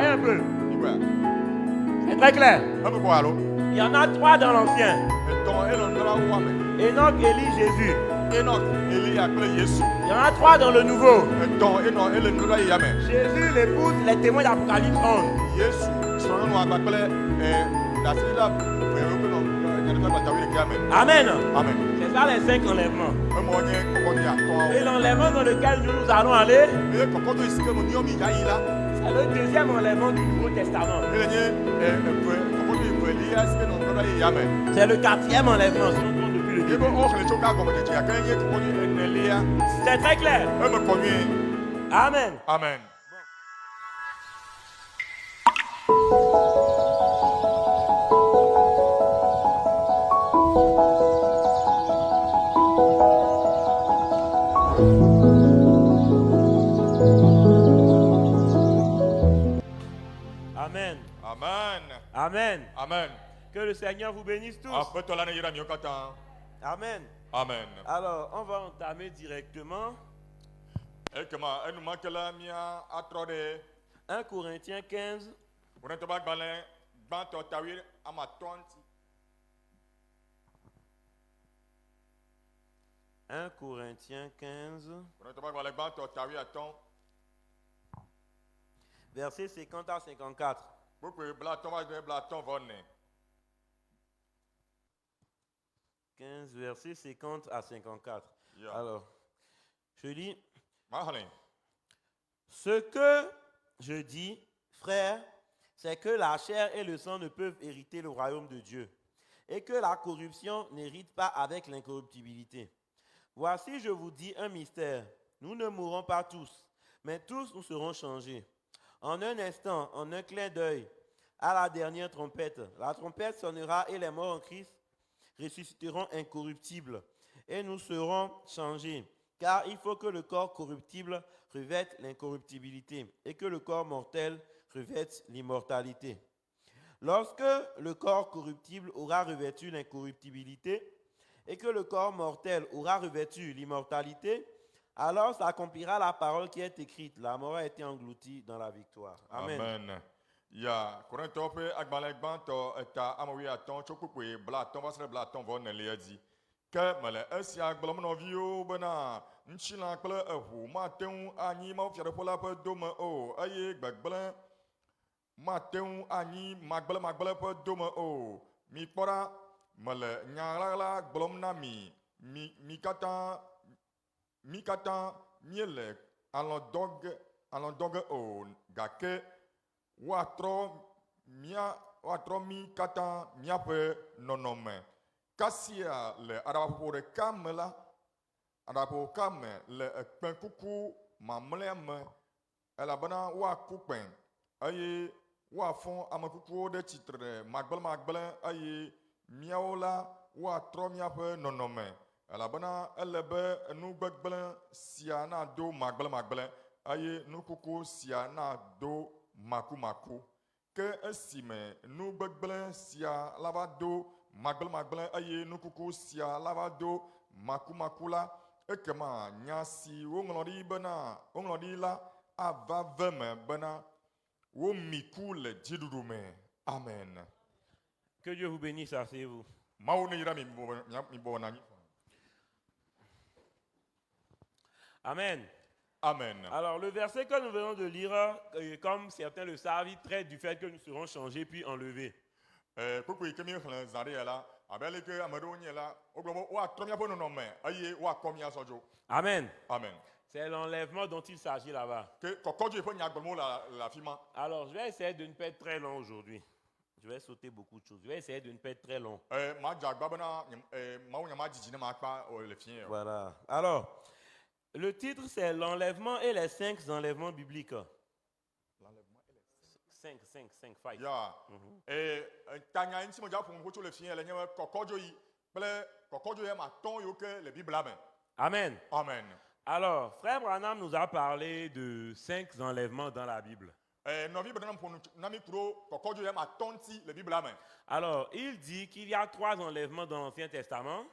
Voyez un peu. C'est très clair. Il y en a 3 dans l'Ancien. Enoch, Élie, Jésus. Il y en a 3 dans le Nouveau. Jésus, l'épouse, les témoins d'Apocalypse 11. Amen. Amen. C'est ça les 5 enlèvements. Et l'enlèvement dans lequel nous allons aller, c'est le deuxième enlèvement du Nouveau Testament. C'est le 4e enlèvement, si on compte depuis le début. C'est très clair. Amen. Amen. Amen. Amen. Amen. Amen. Que le Seigneur vous bénisse tous. Amen. Amen. Alors, on va entamer directement 1 Corinthiens 15. 1 Corinthiens 15, versets 50 à 54. 15, versets 50 à 54. Alors, je lis. Ce que je dis, frère, c'est que la chair et le sang ne peuvent hériter le royaume de Dieu, et que la corruption n'hérite pas avec l'incorruptibilité. Voici, je vous dis un mystère. Nous ne mourrons pas tous, mais tous nous serons changés. En un instant, en un clin d'œil, à la dernière trompette, la trompette sonnera et les morts en Christ ressusciteront incorruptibles et nous serons changés. Car il faut que le corps corruptible revête l'incorruptibilité et que le corps mortel revête l'immortalité. Lorsque le corps corruptible aura revêtu l'incorruptibilité et que le corps mortel aura revêtu l'immortalité, alors s'accomplira la parole qui est écrite. La mort a été engloutie dans la victoire. Amen. Amen. Ya Korinto pe agbalẽ gbãtɔ eta amewi atɔ̃ tso kpukpui blatɔ̃ va se ɖe blatɔ̃ vɔ nelia dzi ke mele esia gblɔm nɔviwo bena ŋutilã kple eʋu mate ŋu anyi mawufiaɖuƒe la ƒe dome o eye gbegblẽ mate ŋu anyi magblẽ ƒe dome o. Mi kpɔ ɖa mele nya ɣlaɣla gblɔm na mi katã míele alɔ̃ dɔ ge o gake woatrɔ mí katã míaƒe nɔnɔme. Kasia le aɖabaƒoƒo ɖeka me la, aɖabaƒo ɖeka me le ekpẽkuku mamlɛa me elabena woaku kpẽ eye woafɔ amekukuwo ɖe tsitre magblẽ eye míawo la woatrɔ míaƒe nɔnɔme elabena ele be nu gbegblẽ sia nado magblẽ eye nukuku sia nado makumaku. Ke esime nu gbegblẽ sia la va do magblẽ eye nukuku sia la va do makumaku la, ekema nya si woŋlɔ ɖi la ava ve me bena womi ku le dziɖuɖu me. Amen. Que Dieu vous bénisse, asseyez-vous. Mawu ne yra mi bɔbɔ na anyi. Amen. Amen. Alors, le verset que nous venons de lire, comme certains le savent, il traite du fait que nous serons changés puis enlevés. Amen. Amen. C'est l'enlèvement dont il s'agit là-bas. Alors, je vais essayer de ne pas être très long aujourd'hui. Je vais sauter beaucoup de choses. Je vais essayer de ne pas être très long. Voilà. Alors, le titre, c'est l'enlèvement et les 5 enlèvements bibliques. L'enlèvement et les 5. Amen. Amen. Alors, Frère Branham nous a parlé de 5 enlèvements dans la Bible. Alors, il dit qu'il y a 3 enlèvements dans l'Ancien Testament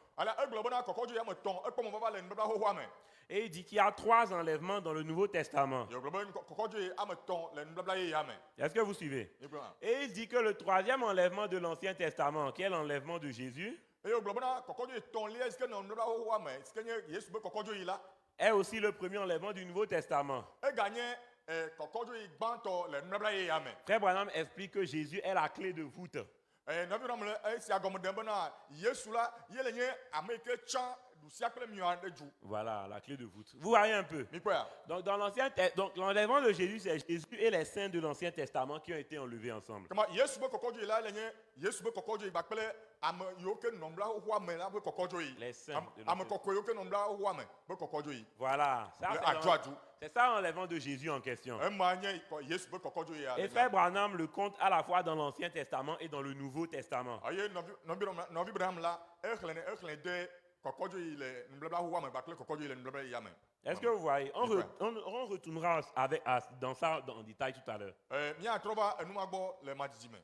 Et il dit qu'il y a 3 enlèvements dans le Nouveau Testament. Yo globe kokɔdzo yi ame tɔn le nubabla ye ya me. Est-ce que vous suivez? Ye gblɔ. Et il dit que le 3e enlèvement de l'Ancien Testament, qui est l'enlèvement de Jésus, Eye yo gblɔ bena kɔkɔdzo yi tɔn lia sike nɔ nubabla xoxoa me sike nye Yesu be kɔkɔdzo yi la. est aussi le premier enlèvement du Nouveau Testament. Eganye kɔkɔdzo yi gbãtɔ le nubabla ye ya me. Frère Branham explique que Jésus est la clé de voûte. Nɔvi nam le esia gɔme ɖem bena Yesu la ye le nye ame yi ke tsã ɖusia kple miɔ ɖe dzu. Voilà, la clé de voûte. Vous voyez un peu. Mi kpɔa. Donc, donc l'enlèvement de Jésus, c'est Jésus et les saints de l'Ancien Testament qui ont été enlevés ensemble. Kama Yesu be kɔkɔdzo yi la le nye Yesu be kɔkɔdzo yi kpakple ame yiwo ke nɔ nubabla xoxoa me la be kɔkɔdzo yi. Les saints de Ame l'Ancien. kɔkɔe yiwo ke nɔ nubabla xoxoa me be kɔkɔdzo yi. Voilà, ça, Le c'est adjoadju. c'est ça l'enlèvement de Jésus en question. Ema nye Yesu be kɔkɔdzo yi ya. Et Frère Branham le compte à la fois dans l'Ancien Testament et dans le Nouveau Testament. Aye nɔvi Branham la exlẽ de kɔkɔdzo yi le nubabla xoxoa me kpakple kɔkɔdzo yi le nubabla yi ya me. Est-ce que vous voyez? On retournera dans ça en détail tout à l'heure. Míatrɔ va enuma gbɔ le madidi me.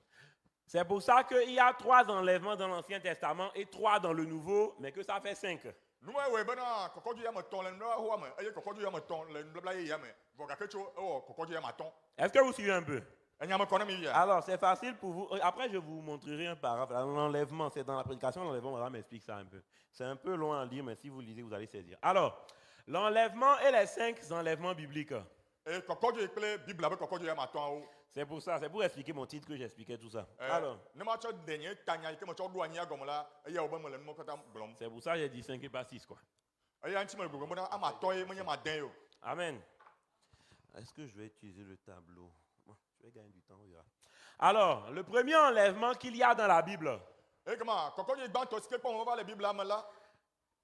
C'est pour ça qu'il y a 3 enlèvements dans l'Ancien Testament et 3 dans le Nouveau, mais que ça fait 5. Numa ewɔe bena kɔkɔdzo ya me tɔn le nubabla xoxoa me eye kɔkɔdzo ya me tɔn le nubabla ye ya me. Vɔ gake tso ewɔ kɔkɔdzo ya me atɔn. Est-ce que vous suivez un peu? Enyame kɔ ne mi via. Alors, c'est facile pour vous. Après, je vous montrerai un paragraphe. L'enlèvement, c'est dans la prédication, l'enlèvement, madame m'explique ça un peu. C'est un peu long à lire, mais si vous lisez, vous allez saisir. Alors, l'enlèvement et les 5 enlèvements bibliques. Et kɔkɔdzo yi kple Biblia be kɔkɔdzo ya me atɔn wo. C'est pour ça, c'est pour expliquer mon titre que j'expliquais tout ça. Alors, Ne ma tsɔ de nye tanya yi ke me tsɔ ɖo anyi agɔme la eya wo be me le numɔ katã gblɔm. c'est pour ça que j'ai dit 5 et pas 6, quoi. Eya ŋuti me le gbɔgblɔm bena ama atɔ ye menye ma dɛn o. Amen. Est-ce que je vais utiliser le tableau? Bon, je vais gagner du temps, on verra. Alors, le premier enlèvement qu'il y a dans la Bible, Eye kema kɔkɔdzo yi gbãtɔ sike kpɔm va le Biblia me la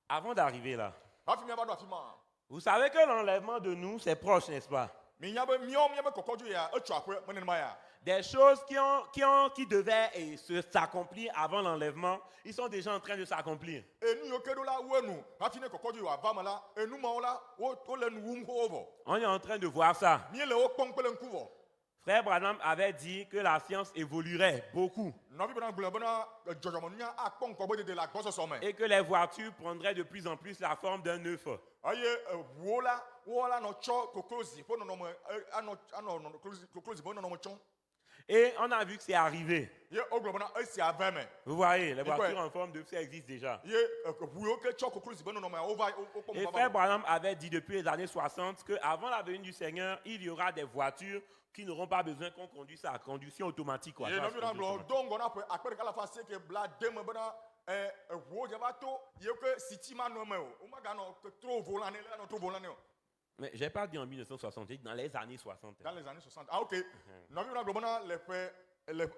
avant d'arriver là, hafi míava ɖo afi ma. vous savez que l'enlèvement de nous, c'est proche, n'est-ce pas? Minya be míabe kɔkɔdzo ya etso aƒe me nenema ya. Des choses qui devaient s'accomplir avant l'enlèvement, ils sont déjà en train de s'accomplir. Enu yiwo ke ɖo la wo enu hafi ne kɔkɔdzo yi wòava me la enu mawo la wole nu wum xoxo vɔ. On est en train de voir ça. Míele wo kpɔm kple ŋku vɔ. Frère Branham avait dit que la science évoluerait beaucoup Nɔvi bena gblɔ bena dzɔdzɔmenunya akpɔ ŋkɔgbedede le agbɔsɔsɔ me. et que les voitures prendraient de plus en plus la forme d'un œuf. Eye ʋuwo la wo la nɔ tsɔ koklozi ƒe nɔnɔme anɔ koklozi ƒe nɔnɔme tsɔm. Et on a vu que c'est arrivé. Ye wogblɔ bena esi ave me. Vous voyez, les quoi? voitures en forme d'œuf, ça existe déjà. Ye ʋu yiwo ke tsɔ koklozi ƒe nɔnɔme wokpɔ Et mobava Frère me. Branham avait dit depuis les années 60 qu'avant la venue du Seigneur, il y aura des voitures qui n'auront pas besoin qu'on conduise à conduction automatique. Quoi. Ye Ça, nɔvi c'est na conduction gblɔ do ŋgɔ na ƒe akpe ɖeka le afa asieke bla de me bena ʋuwo dze va to yewo ke siti ma nɔ me o. Womaganɔ tro volant ne anɔ tro volant ne o. Mais je n'ai pas dit en 1960, j'ai dit dans les années 60. Dans les années 60. Ah ok. Nɔvi bena gblɔ bena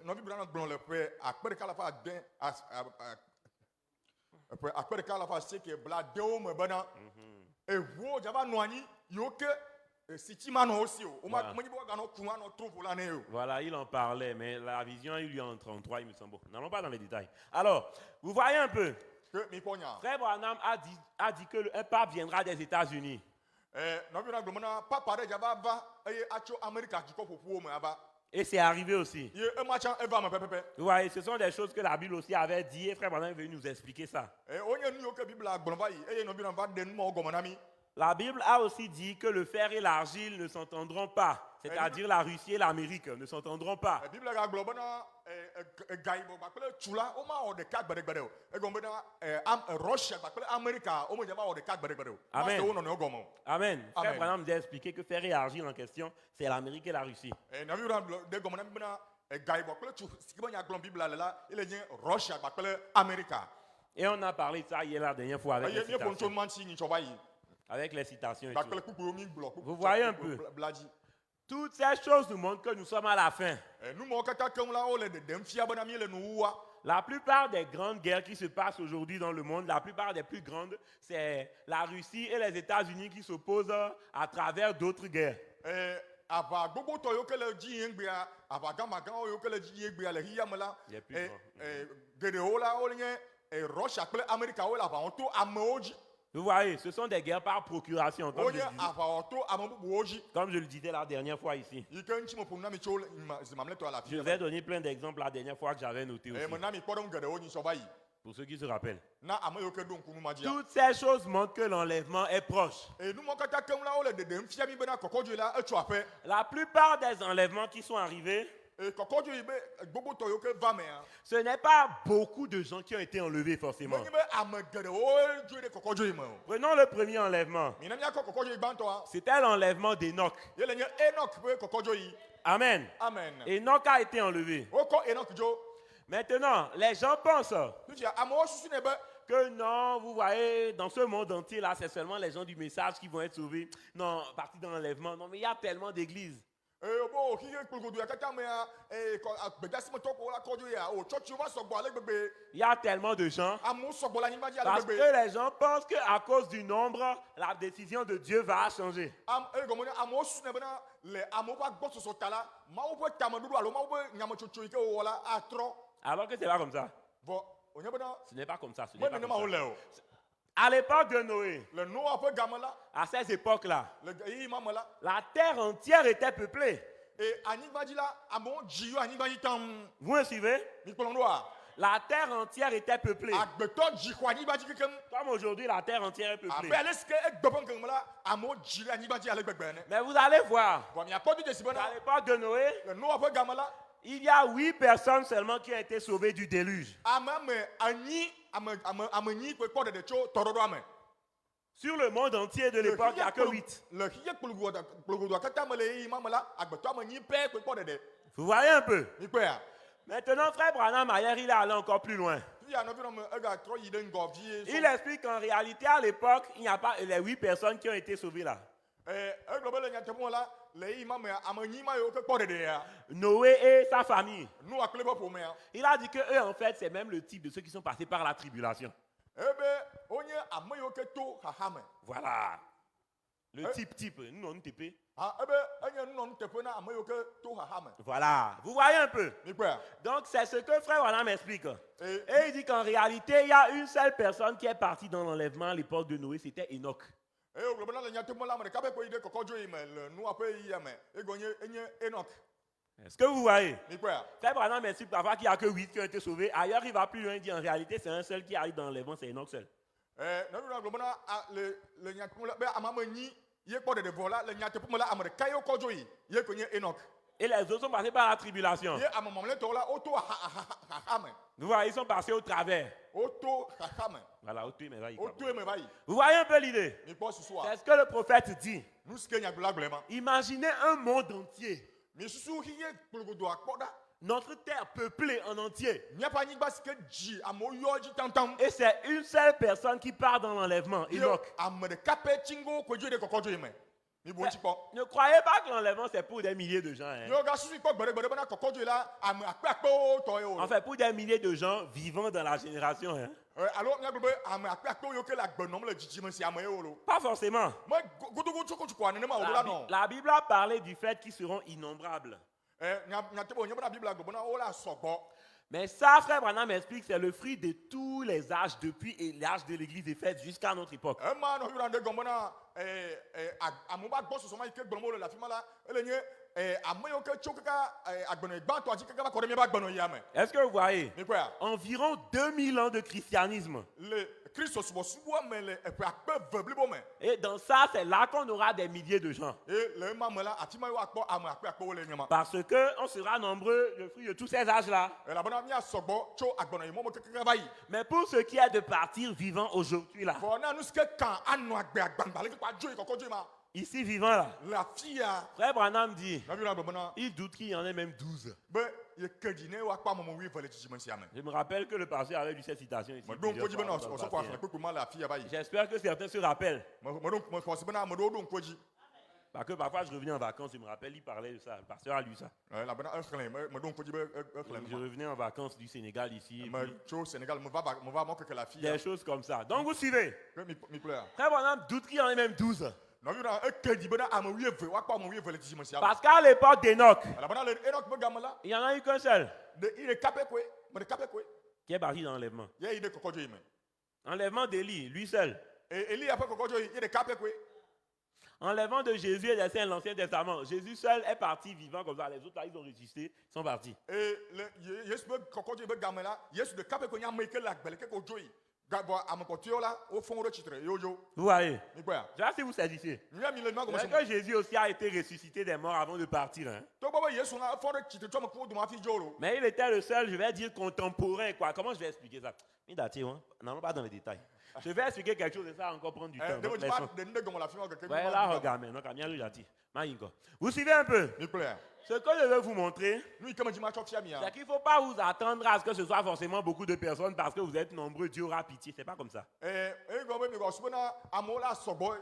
nɔvi bena gblɔ le ƒe akpe ɖeka le afa ade ƒe akpe ɖeka le afa asieke bla dewo me bena ʋuwo dze va nɔ anyi yiwo ke siti ma nɔ wo si o. Voilà. Menye be woaganɔ ku anɔ tro volant ne o. Voilà, il en parlait, mais la vision, il lui en 33, il me semble. Bon, n'allons pas dans les détails. Alors, vous voyez un peu, Ke mi kpɔ nya. Frère Branham a dit que un pape viendra des États-Unis. Nɔvi bena gblɔ bena papa ɖe dze va eye atso Amerika dukɔ ƒoƒuwo me ava. Et c'est arrivé aussi. Ye ema tsã eva me pɛpɛpɛ. Vous voyez, ce sont des choses que la Bible aussi avait dit et Frère Branham est venu nous expliquer ça. Wonye nu yiwo ke Biblia gblɔ va yi eye nɔvi na va ɖe nu mawo gɔme na mi. La Bible a aussi dit que le fer et l'argile ne s'entendront pas. C'est-à-dire la Russie et l'Amérique ne s'entendront pas. Biblia gagblɔ bena gayibɔ kpakple tsu la womawɔ ɖeka gbeɖegbeɖe o. Egɔme bena Russia kpakple Amerika womedze va wɔ ɖeka gbeɖegbeɖe o. Amen. Wo nɔnɔewo gɔme o. Amen. Frère Amen. Branham nous a expliqué que fer et argile en question, c'est l'Amérique et la Russie. Nɔvi bena gblɔ de gɔme na mi bena gayibɔ kple tsu si ke be nya gblɔm Biblia le la ele nye Russia kpakple Amerika. Et on a parlé de ça hier la dernière fois avec Eye les míeƒo ŋutso citations. numa ŋuti nyitsɔ va yi. Avec les citations et tout. Kpakple kpukpuwo mi gblɔ. Vous voyez un peu. Bla dzi. Toutes ces choses nous montrent que nous sommes à la fin. Nu mawo katã keŋ la wole ɖeɖem fia bena mi le nu wua. La plupart des grandes guerres qui se passent aujourd'hui dans le monde, la plupart des plus grandes, c'est la Russie et les États-Unis qui s'opposent à travers d'autres guerres. Ava gbogbotɔ yiwo ke le dzi yim gbea, ava gamagãwo yiwo ke le dzi yim gbea le xixia me la, Les plus grands. geɖewo la wole nye Russia kple Amerika wo le aʋa wɔm to amewo dzi. Vous voyez, ce sont des guerres par procuration, comme Wonye je, dis- aʋa wɔ to ame bubuwo dzi. comme je le disais la dernière fois ici. Yi ke ŋuti me ƒo nu na mi tso zi mamlɛtɔ le afi Je vous ai donné plein d'exemples la dernière fois que j'avais noté aussi. me na mi kpɔ ɖeŋu geɖewo nyitsɔ va yi. Pour ceux qui se rappellent. na ame yo ke do nkunu ma dia Toutes ces choses montrent que l'enlèvement est proche. e nu mo kata kem la o le dedem fia mi be na kokojo la etu ape La plupart des enlèvements qui sont arrivés, e kokojo yi be gbogbo to yo ke va me a ce n'est pas beaucoup de gens qui ont été enlevés mo forcément. ni be ame gede o jo de kokojo yi me o Prenons le premier enlèvement. mi na mi akọ kokojo yi gbanto a C'était l'enlèvement d'Enoch. ye le nye Enoch be kokojo yi Amen. amen Enoch a été enlevé. o ko Enoch jo Maintenant, les gens pensent tu dis ame o susu ne be que non, vous voyez, dans ce monde entier, là, c'est seulement les gens du message qui vont être sauvés. Non, partie dans l'enlèvement. Non, mais il y a tellement d'églises. e bo ki ye kpologodo ya kata me a e ko agbedasi mo to ko la kojo ya o church wa so gbo ale gbegbe Il y a tellement de gens. ame so gbo la ni ma di ale Parce que gbegbe les gens pensent qu'à cause du nombre, la décision de Dieu va changer. gomo ame o susu ne be na le ame ba gbo soso tala ma o be tamadudu alo ma o be nyama chocho ike o wala atro Alors que c'est pas comme ça. bo onye be na Ce n'est pas comme ça. Ce mo n'est pas ne ma o comme ça. le o À l'époque de Noé, le Noah pe gamala à ces époques-là, le yi mamala la terre entière était peuplée. e anigba di la ame o ji yo anigba yi tam Vous me suivez? mi kpolo ndo a La terre entière était peuplée. agbeto ji ko anigba di kekem Comme aujourd'hui, la terre entière est peuplée. abe ale ske e gbo pon la ame o ji anigba di ale gbegbe ne Mais vous allez voir, bo mi apodu de sibona à l'époque de Noé, le Noah pe gamala il y a 8 personnes seulement qui ont été sauvées du déluge. ame anyi ame nyi pe kpɔ de tso tɔɖɔɖɔ ame Sur le monde entier de l'époque, il n'y a que 8. le xiye kpologodoa katã me le yi ma me la agbetɔ ame nyi pɛ pe kpɔ ɖeɖe Vous voyez un peu? mi kpea Maintenant, frère Branham, ailleurs, il est allé encore plus loin. fi ya nɔvi nɔ me ega trɔ yi ɖe ŋgɔ vie Il explique qu'en réalité, à l'époque, il n'y a pas les 8 personnes qui ont été sauvées là. egblɔ be le nyateƒe la le yi ma me ame nyi ma yiwo ke kpɔ ɖeɖea Noé et sa famille. nu akple be ƒomea Il a dit que eux, en fait, c'est même le type de ceux qui sont passés par la tribulation. ebe wonye ame yiwo ke to xaxa me Voilà. Le Eh. type. Nous, on TP. ebe enye nunɔnu teƒe na ame yiwo ke to xaxa me Voilà. Vous voyez un peu? mi kpea Donc, c'est ce que frère Branham explique. e Et il dit qu'en réalité, il y a une seule personne qui est partie dans l'enlèvement à l'époque de Noé, c'était Enoch. wogblɔ be na le nyateƒe la ame ɖeka ƒe kpe yi ɖe kɔkɔdzo yi me le nua ƒe yia me ego enye Enoch Est-ce que vous voyez? mi kpea Frère Branham explique parfois qu'il n'y a que 8 qui ont été sauvés. Ailleurs, il va plus loin, il dit en réalité, c'est un seul qui arrive dans l'enlèvement, c'est Enoch seul. nɔvi na gblɔ be na le nyateƒe la be ame ame nyi ye kpɔ ɖeɖe vɔ la le nyateƒe me la ame ɖeka ye wokɔdzo yi ye ko nye Enoch Et les autres sont passés par la tribulation. ye ame mamlɛtɔwo la woto xaxa me Vous voyez, ils sont passés au travers. woto xaxa me Voilà, au tuer, mais là, il woto eme va yi Vous voyez un peu l'idée? mi kpɔ susua C'est ce que le prophète dit. nu si ke nyagblɔla gblɔe ma Imaginez un monde entier. mi susu hi ye kpologodoa kpɔ ɖa Notre terre peuplée en entier. míaƒe anyigba si ke dzi amewo yɔ dzi tantam Et c'est une seule personne qui part dans l'enlèvement, ye Enoch. ame ɖeka pɛ tsingo koe dzo ɖe kɔkɔdzo yi me mi bo ŋuti kpɔ Ne croyez pas que l'enlèvement, c'est pour des milliers de gens. Hein. yewo gasusu kpɔ gbeɖegbeɖe bena kɔkɔdzo yi la ame akpeakpewo tɔ ye o En fait, pour des milliers de gens vivant dans la génération. Hein. alo míagblɔ be ame akpeakpewo yiwo ke le agbe nɔm le dzidzime sia me ye o lo Pas forcément. me godogo tsokotsokoa nenema o la nɔ La Bible a parlé du fait qu'ils seront innombrables. nyateƒe wònye bena biblia gblɔ bena wole asɔgbɔ Mais ça, frère Branham explique, c'est le fruit de tous les âges, depuis l'âge de l'église d'Éphèse jusqu'à notre époque. ema nɔvi ɖe gɔm bena amewo ba gbɔ sɔsɔ ma yi ke gblɔm wole le afi ma la ele nye ame yiwo ke tso kaka agbenɔ gbãtɔa dzi kaka va kɔ ɖe míaƒe agbenɔ yia me Est-ce que vous voyez? mi kpɔa Environ 2000 ans de christianisme. le kristu subɔsubɔa me le eƒe akpe ve blibo me Et dans ça, c'est là qu'on aura des milliers de gens. ye le ema me la afi ma yi woakpɔ ame akpeakpewo le nye ma Parce qu'on sera nombreux, le fruit de tous ces âges-là. elabena míasɔgbɔ tso agbenɔ yi mɔ me kekeke va yi Mais pour ce qui est de partir vivant aujourd'hui, là, vɔ na nu si ke kan anɔ agbe agbagba le kekpa dzo yi kɔkɔdzo yi ma ici vivant, là, le afi ya frère Branham dit, nɔvi ɖe gblɔ bena il doute qu'il y en ait même 12. be ye ke dzi ne woakpɔ ame wuieve le dzidzime sia me Je me rappelle que le pasteur avait lu cette citation ici. me ɖo ŋkɔ dzi plusieurs bena fois dans le wòsɔkɔ passé, aflẽ hein. kpekpe ma le afi ya va yi J'espère que certains se rappellent. me xɔ si bena ame ɖewo ɖo ŋkɔ dzi Parce que parfois je revenais en vacances, je me rappelle, il parlait de ça. Le pasteur a lu ça. elabena exlẽ me ɖo ŋkɔ dzi be exlẽ Je revenais en vacances du Sénégal ici. et me puis tso Sénégal me va mɔ keke le afi ya des choses comme ça. Donc vous suivez. ke mi kplɔa Frère Branham doute qu'il y en ait même 12. nɔvi ɖe eke dzi bena ame wuieve woakpɔ ame wuieve le dzidzime sia me Parce qu'à l'époque d'Enoch, elabena le Enoch be game la il n'y en a eu qu'un seul yi ɖeka pɛ koe me ɖeka pɛ koe qui est parti dans l'enlèvement. ye yi ɖe kɔkɔdzo yi me Enlèvement d'Élie, lui seul. Elia ƒe kɔkɔdzo yi ɖeka pɛ koe Enlèvement de Jésus et des saints de l'Ancien Testament. Jésus seul est parti vivant comme ça. Les autres là, ils ont résisté, ils sont partis. Et Yesu be kɔkɔdzo be game la, Yesu ɖeka pe ko nya ame ke le agbele ke ko dzo yi. Gabɔ ame kɔtɔewo la, wo fɔn wo ɖe tsitre ye wo dzo. Vous voyez? Mi kpɔa. Je sais si vous saisissez. Mia mi le nua gɔme C'est que Jésus aussi a été ressuscité des morts avant de partir. Hein? Togbɔ be Yesu la fɔn ɖe tsitre tso ame kuwo dome hafi dzo lo. Mais il était le seul, je vais dire, contemporain. Quoi. Comment je vais expliquer ça? N'allons pas dans les détails. Je vais expliquer quelque chose et ça va encore prendre du temps. Demo di ba de ne gɔme la fi ma keke. Ouais, là, regarde maintenant. Vous suivez un peu? Mi kpɔa. Ce que je veux vous montrer, Lui comme dit ma tsɔ fia mia. c'est qu'il ne faut pas vous attendre à ce que ce soit forcément beaucoup de personnes parce que vous êtes nombreux, Dieu aura pitié. C'est pas comme ça. Gɔme be mi gɔ sugbɔ na amewo la sɔgbɔ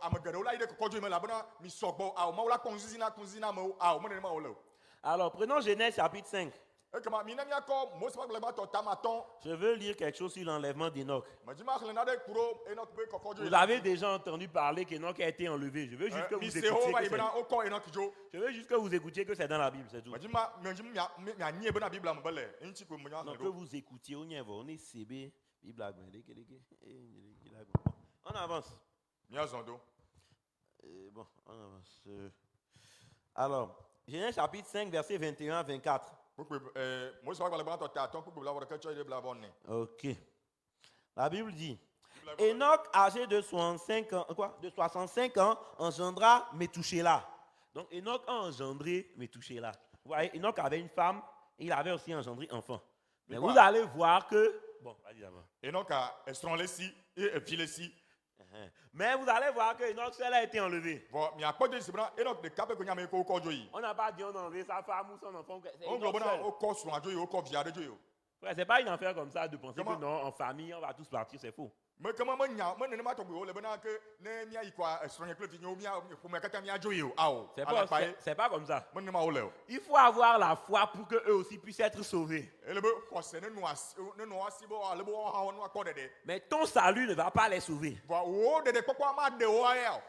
ame geɖewo la yi ɖe kɔkɔdzo me labena mi sɔgbɔ awɔ mawu la kpɔ nuzizi na amewo awɔ me nenema wo le o. Alors, prenons Genèse chapitre 5. Ekema mi ne miakɔ Mose ƒe agbalẽbatɔ tamatɔ. Je veux lire quelque chose sur l'enlèvement d'Enoch. Medi ma xlẽ na ɖe kuro Enoch be kɔkɔdzo. Vous avez déjà entendu parler qu'Enoch a été enlevé. Je veux juste que vous Mi se écoutiez. ho va yi Que bena wokɔ Enoch dzo. je veux juste que vous écoutiez que c'est dans la Bible, c'est tout. Medi ma mia nyi bena Biblia me be le. Ŋutsi ko me nya Non, xlẽ que ɖo. vous écoutiez. On est CB, Bible à Gwen, on avance. Mia zɔn do. Bon, on avance. Alors, Genèse chapitre 5, verset 21 à 24. Mose ƒe agbalẽbatɔ tatɔ kpukpu la wɔ ɖeke tsɔ yi ɖe bla vɔ nɛ. Ok. La Bible dit, Enoch, âgé de 65 ans, de 65 ans, engendra Métouchéla. Donc, Enoch a engendré Métouchéla. Vous voyez, Enoch avait une femme et il avait aussi engendré enfant. Mais Mais vous quoi? allez voir que... Bon, vas-y d'abord. Enoch a esrɔ̃ le si eye evi le si. Mais vous allez voir que Enoch seul a été enlevé. Vɔ miakpɔ de si bena Enoch ɖeka pe ko nya ame yi ke wokɔ dzo yi. On n'a pas dit on a enlevé sa femme ou son enfant. C'est Wogblɔ Enoch bena seul. wokɔ srɔ̃a dzo yi wokɔ via ɖe dzo yi o. Ouais, c'est pas une affaire comme ça de penser Comment? que non, en famille, on va tous partir, c'est faux. Me kema me nya me nenema tɔgbuiwo le bena ke ne miayi kɔa esrɔ̃nye kple vinyewo ƒome katã miadzo yi o. Awɔ. C'est pas comme ça. Me nenema wo le o. Il faut avoir la foi pour qu'eux aussi puissent être sauvés. Ele be xɔse ne nɔ asi be ale be woawo hã woakpɔ ɖeɖe. Mais ton salut ne va pas les sauver. Vɔ wo ɖeɖekpɔkpɔ ma ɖe wo ya o.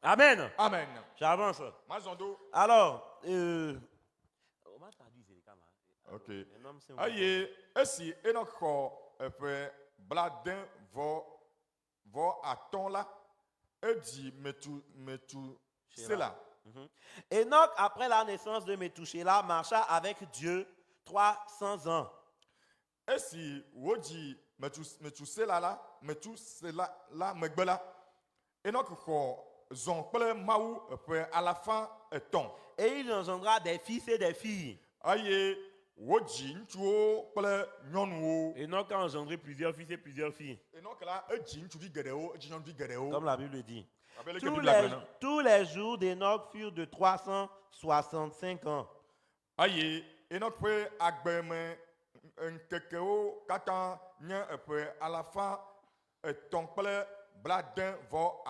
Amen. Amen. J'avance. Mazɔn do. Alors, on va traduire ces camarades. Ok. Un homme, c'est un Eye esi Enoch xɔ eƒe bladen vɔ atɔ̃ la, edzi Metusela. Enoch, après la naissance de Métouchéla, marcha avec Dieu 300 ans. Esi wodzi Metusela la megbe la, Enoch xɔ zɔn kple Mawu ƒe alafa etɔ̃. Et il engendra des fils et des filles. Eye wodzi ŋutsuwo kple nyɔnuwo. Enoch a engendré plusieurs fils et plusieurs filles. Enoch la edzi ŋutsuvi geɖewo, edzi nyɔnuvi geɖewo. Comme la Bible dit. Abe leke Biblia gblɔ na. Tous les jours d'Enoch furent de 365 ans. Eye Enoch ƒe agbeme ŋkekewo katã nye eƒe alafa etɔ̃ kple bladen vɔ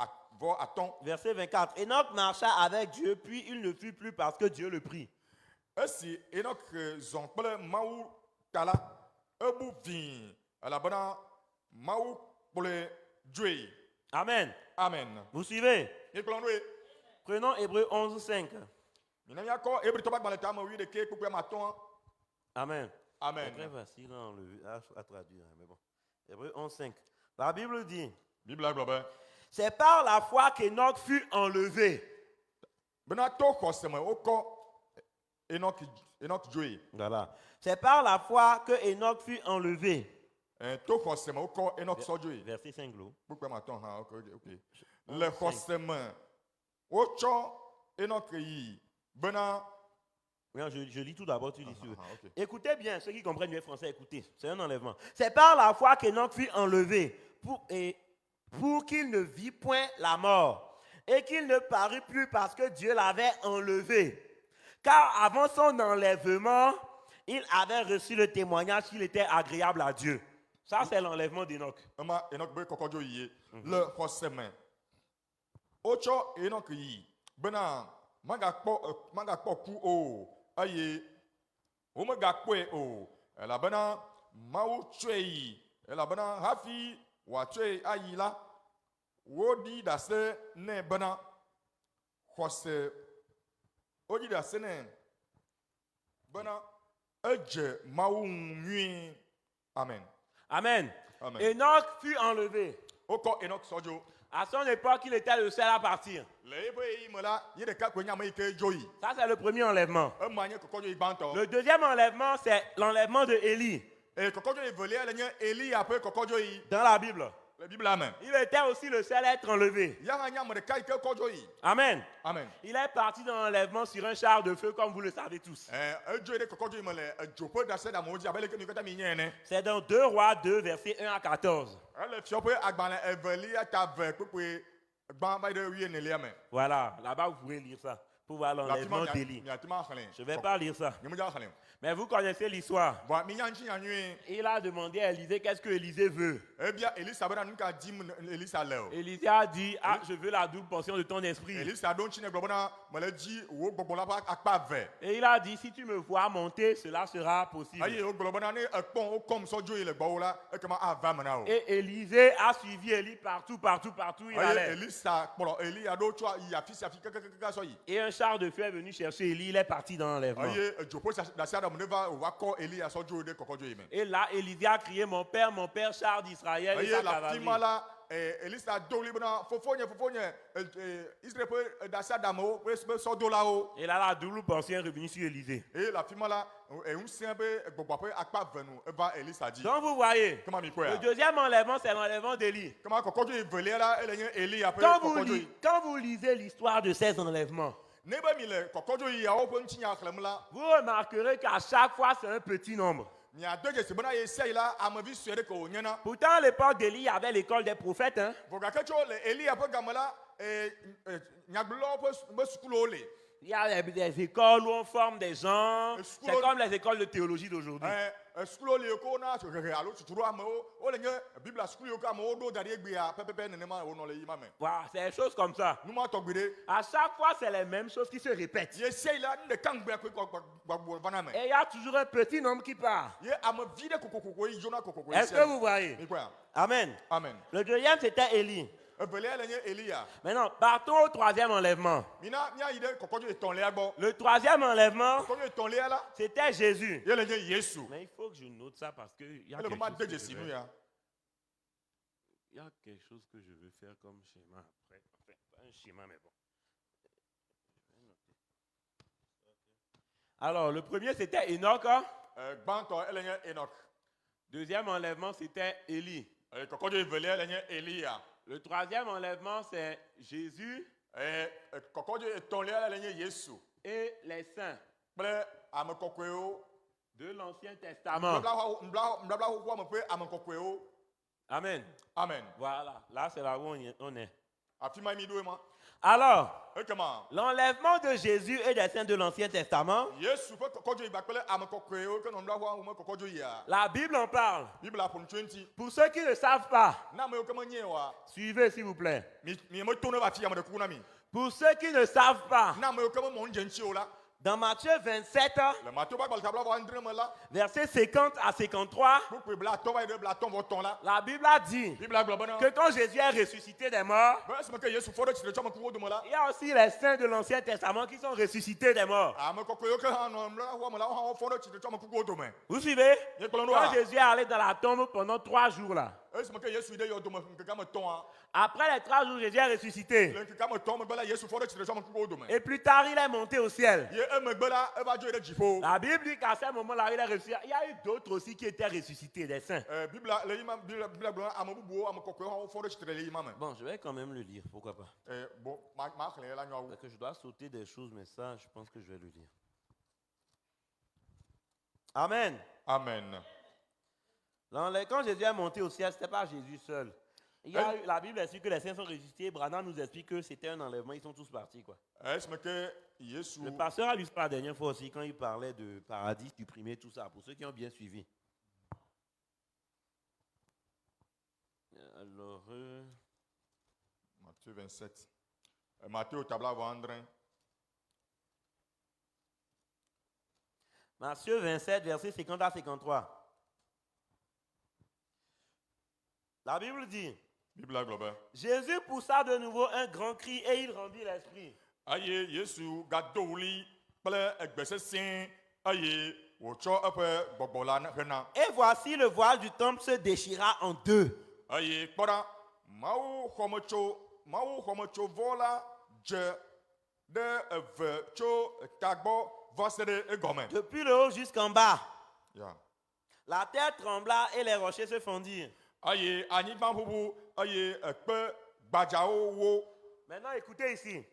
atɔ̃. Verset 24. Enoch marcha avec Dieu, puis il ne fut plus parce que Dieu le prit. Esi Enoch zɔn kple Mawu ta la, ebu vĩi elabena Mawu kplɔe dzoe. Amen. Amen. Vous suivez? Mikplɔ ɖoe. Prenons Hébreux 11, 5. Mina miakɔ Hebritɔ ƒe agbalẽ tame 11 kpukpui amatɔ̃. Amen. Amen. C'est très facile à traduire, mais bon. Hébreux 11, 5. La Bible dit, Biblia gblɔ be, c'est par la foi qu'Enoch fut enlevé. bena to xɔse me wokɔ Enoch dzoe. Voilà. C'est par la foi que Enoch fut enlevé. To xɔse me wokɔ Enoch sɔ dzoe. Verset 5. L'eau. Kpukpui amatɔ̃ hã, ok. Le xɔse me wotsɔ Enoch yi bena. Oui, je lis tout d'abord, tu lis sur. Ok. Écoutez bien, ceux qui comprennent mieux français, écoutez. C'est un enlèvement. C'est par la foi qu'Enoch fut enlevé pour qu'il ne vit point la mort et qu'il ne parut plus parce que Dieu l'avait enlevé. Car avant son enlèvement, il avait reçu le témoignage qu'il était agréable à Dieu. Ça, c'est l'enlèvement d'Enoch. Ema Enoch be kɔkɔ dzo yi le xɔse me. Wotsɔ Enoch yi bena magakpɔ ku o eye womegakpɔe o elabena Mawu tsɔe yi elabena hafi wòatsɔe ayi la woɖi ɖase nɛ bena xɔse woɖi ɖase nɛ bena edze Mawu ŋu nyuie. Amen. Amen. Amen. Enoch fut enlevé. Wokɔ Enoch sɔ dzo. À son époque, il était le seul à partir. Le ebe yi me la yi ɖeka koe nye ame yi ke dzo yi. Ça, c'est le premier enlèvement. Ema nye kɔkɔdzo yi gbãtɔ. Le deuxième enlèvement, c'est l'enlèvement de Élie Eye kɔkɔdzo yi velia le nye Eliya ƒe kɔkɔdzo yi. dans la Bible. Le Biblia me. Il était aussi le seul à être enlevé. Ya hã nye ame ɖeka yi ke kɔdzo yi. Amen. Amen. Il est parti dans l'enlèvement sur un char de feu, comme vous le savez tous. Edzo yi ɖe kɔkɔdzo yi me le edzoƒe ɖase ɖamewo dzi abe leke mi katã mi nye ene. C'est dans 2 Rois 2, versets 1 à 14. Ele fiɔ ƒe agbalẽ evelia ta ve kpekpe gbã va yi ɖe 14 me. Voilà, là-bas vous pouvez lire ça pour voir l'enlèvement d'Élie. Miate ma xlẽ. Je ne vais pas lire ça. Nye me dza xlẽ. Mais vous connaissez l'histoire. Bon, mi nya ŋuti nya nyuie. Il a demandé à Élisée qu'est-ce que Élisée veut. Ebia Elisa bena nu ka dim Elisa le o. Élisée a dit, ah, je veux la double portion de ton esprit. Elisa ɖo ŋuti ne gblɔ bena mele dzi wo gbɔgbɔ la ƒe akpa ve. Et il a dit, si tu me vois monter, cela sera possible. Eye wogblɔ bena ne ekpɔm wokɔm sɔdzo yi le gbɔwò la ekema ava me na o. Et Élisée a suivi Élie partout il Eye allait. Elisa kplɔ Elia ɖo tso yi afi sia afi kekekeke sɔ yi. Et un char de feu est venu chercher Élie, il est parti dans l'enlèvement. Eye edzoƒe ɖase aɖe me ne va wòva kɔ Elia sɔdzo ɖe kɔkɔdzo yi me. Et là, Élisée a crié, mon père, char d'Israël et sa Eye le afi cavalerie. ma la Elisa do ɣli bena fofonye Israel ƒe ɖase aɖamewo ƒe sɔdolawo. Et là, la double portion est revenue sur Élisée. Eye le afi ma la ŋusẽ ƒe gbɔgbɔ ƒe akpa ve nu eva Elisa dzi. Donc vous voyez, Kema mi le kpɔe. deuxième enlèvement, c'est l'enlèvement d'Élie. Kema kɔkɔdzo yi velia la ele nye Elia ƒe kɔkɔdzo yi. Quand vous lisez l'histoire de ces enlèvements, Ne be mi le kɔkɔdzo yi yawo ƒe ŋutinya xlẽm la, vous remarquerez qu'à chaque fois, c'est un petit nombre. miado dzesi bena ye sia yi la amevi sue ɖe ke wònyena. Pourtant, à l'époque d'Élie, il y avait l'école des prophètes. Hein? Vɔ gake tso le Elia ƒe game la, nyagblɔlawo ƒe sukulowo le. Il y a des écoles où on forme des gens. Le C'est comme les écoles de théologie d'aujourd'hui. Sukulo li ko na hehe alo tuturo amewo wole nye Biblia sukulu yi ko amewo ɖo da ɖi egbea pɛpɛpɛ nenema wonɔ le yi ma me. Voilà, c'est des choses comme ça. Numa tɔgbi ɖe. À chaque fois, c'est les mêmes choses qui se répètent. Ye sia yi la nu ɖeka ŋgbea koe gbagbo vana me. Et il y a toujours un petit nombre qui part. Ye amevi ɖe kokoko yi dzona kokoko yi Est-ce que sia. vous voyez? Mi kpɔa. Amen. Amen. Le deuxième, c'était Élie. Evelia le nye Elia. Maintenant, partons au troisième enlèvement. Mina mia yi ɖe kɔkɔdzo etɔ̃lia gbɔ. Le troisième enlèvement, Kɔkɔdzo etɔ̃lia la, c'était Jésus. ye le nye Yesu. Mais il faut que je note ça parce qu'il y a Ele quelque ma chose de que je dzesi nu vais- ya. il y a quelque chose que je veux faire comme schéma après. Enfin, pas un schéma, mais bon. Je vais noter. Alors, le premier, c'était Enoch. Hein? Gbãtɔ ele nye Enoch. Deuxième enlèvement, c'était Élie. Kɔkɔdzo evelia ele nye Elia. Le troisième enlèvement, c'est Jésus Kɔkɔdzo etɔ̃lia ele nye Yesu. et les saints Kple ame kɔkɔewo. de l'Ancien Testament. Nubabla xoxoa me ƒe ame kɔkɔewo. Amen. Amen. Voilà, là, c'est là où on est. Afi ma mi ɖo ma. Alors, Ekema l'enlèvement de Jésus et des saints de l'Ancien Testament, Yesu ƒe kɔkɔdzo yi ba kple ame kɔkɔewo ke nubabla xoxoa me kɔkɔdzo yia. la Bible en parle. Biblia ƒo ŋutsu ŋuti. Pour ceux qui ne savent pas, Na ame yiwo ke menye oa, suivez s'il vous plaît. mi me to ne va fi ame ɖe kuku na mi. Pour ceux qui ne savent pas, Na ame yiwo ke me mɔ ŋdze ŋuti o la, dans Matthieu 27, le Matthieu ƒe agbalẽ tabla ƒe andre me la, versets 50 à 53, kpukpui blatɔ va yi ɖe blatɔ vɔ tɔ̃ la. la Bible a dit Biblia gblɔ bena. que quand Jésus est ressuscité des morts, Be esime ke Yesu fɔ ɖe tsitre tso ame kukuwo dome la. il y a aussi les saints de l'Ancien Testament qui sont ressuscités des morts. Ame kɔkɔewo ke hã nɔ nubabla xoxoa me la, wohã wofɔ ɖe tsitre tso ame kukuwo dome. Vous suivez? Ye kplɔ Quand ɖoa. Jésus est allé dans la tombe pendant 3 jours là, Esime ke Yesu yi ɖe yɔ dome ŋkeke ame tɔ̃a, après les 3 jours, Jésus est ressuscité. le ŋkeke ame tɔ̃ megbe la, Yesu fɔ ɖe tsitre tso ame kukuwo dome. Et plus tard, il est monté au ciel. Ye emegbe la, eva dzo yi ɖe dziƒo. La Bible dit qu'à ce moment-là, il est ressuscité. Il y a eu d'autres aussi qui étaient ressuscités, des saints. Biblia le yi ma Biblia gblɔ bena ame bubuwo ame kɔkɔewo hã wofɔ ɖe tsitre le yi ma me. Bon, je vais quand même le lire, pourquoi pas. Bon, ma xlẽ la nyɔawo. Parce que je dois sauter des choses, mais ça, je pense que je vais le lire. Amen. Amen. Quand Jésus est monté au ciel, ce n'était pas Jésus seul. La Bible explique que les saints sont ressuscités. Branham nous explique que c'était un enlèvement. Ils sont tous partis, quoi. Esime ke Yesu. Le pasteur a lu ça la dernière fois aussi, quand il parlait de paradis, du premier, tout ça, pour ceux qui ont bien suivi. Alors, Matthieu 27. Matthieu tabla vɔ andre. Matthieu 27, versets 50 à 53. La Bible dit, Biblia gblɔ be. Jésus poussa de nouveau un grand cri et il rendit l'esprit. Eye Yesu gado wli kple egbe sesẽ eye wòtsɔ eƒe gbɔgbɔ la hena. Et voici le voile du temple se déchira en deux. Eye kpɔ ɖa Mawu xɔmetso vɔ la dze ɖe eve tso tagbɔ va se ɖe egɔme. Depuis le haut jusqu'en bas. Ya. La terre trembla et les rochers se fondirent. Eye anyigba ƒuƒu eye ekpe gbadzawo wo. Maintenant, écoutez ici.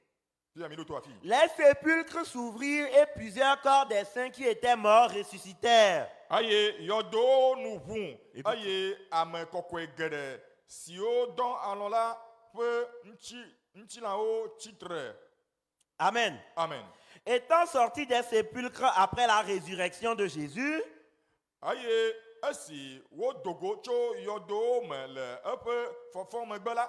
Fi ya mi ɖo to afi. Les sépulcres s'ouvrirent et plusieurs corps des saints qui étaient morts ressuscitèrent. Eye yɔdowo nu ʋu eye ame kɔkɔe geɖe siwo dɔ alɔ la ƒe ŋutilãwo tsitre. Amen. Amen. Étant sortis des sépulcres après la résurrection de Jésus, Eye esi wodogo tso yɔdowo me le eƒe fɔfɔ megbe la,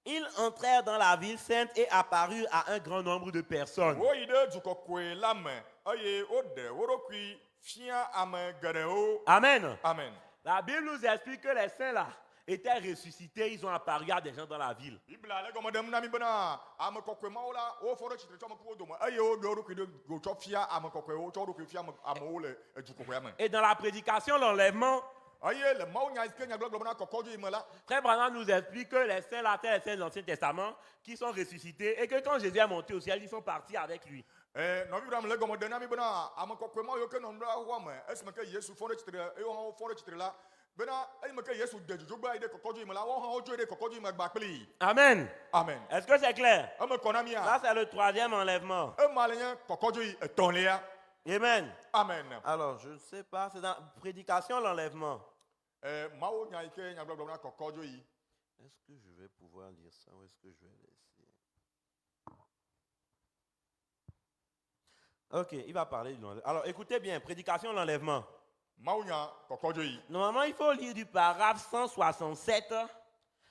ils entrèrent dans la ville sainte et apparurent à un grand nombre de personnes. woyi ɖe dukɔkɔe la me eye woɖe wo ɖokui fia ame geɖewo. Amen. Amen. La Bible nous explique que les saints là étaient ressuscités, ils ont apparu à des gens dans la ville. Biblia le gɔme ɖem na mi bena ame kɔkɔe mawo la wofɔ ɖe tsitre tso ame kukuwo dome eye woɖe wo ɖokui ɖe go tsɔ fia ame kɔkɔewo tsɔ wo ɖokui fia amewo le dukɔkɔea me. Et dans la prédication, l'enlèvement, Eye le Mawu nya ke nyagblɔgblɔ na kɔkɔdzo yi me la, Frère Branham nous explique que les saints là, c'est les saints de l'Ancien Testament qui sont ressuscités et que quand Jésus est monté au ciel, ils sont partis avec lui. nɔvi Abraham le gɔme ɖem na mi bena ame kɔkɔe mawo yiwo ke nɔ nua xɔa me esime ke Yesu fɔ ɖe tsitre eye wɔn hã wofɔ ɖe tsitre la bena eyime ke Yesu de dzodzogbe yi ɖe kɔkɔdzo yi me la wɔn hã wodzoe ɖe kɔkɔdzo yi me gba kpli. Amen. Amen. Est-ce que c'est clair? Eme kɔ na Là, mia. c'est le troisième enlèvement. Ema le nye kɔkɔdzo yi etɔ̃lia. Amen. Amen. Alors, je ne sais pas, c'est dans prédication, l'enlèvement. Mawu nya yi ke nyagblɔgblɔ na kɔkɔdzo yi. Est-ce que je vais pouvoir lire ça ou est-ce que je vais laisser? Ok, il va parler de l'enlèvement. Alors, écoutez bien, prédication, l'enlèvement. Mawu nya kɔkɔdzo yi. Normalement, il faut lire du paragraphe 167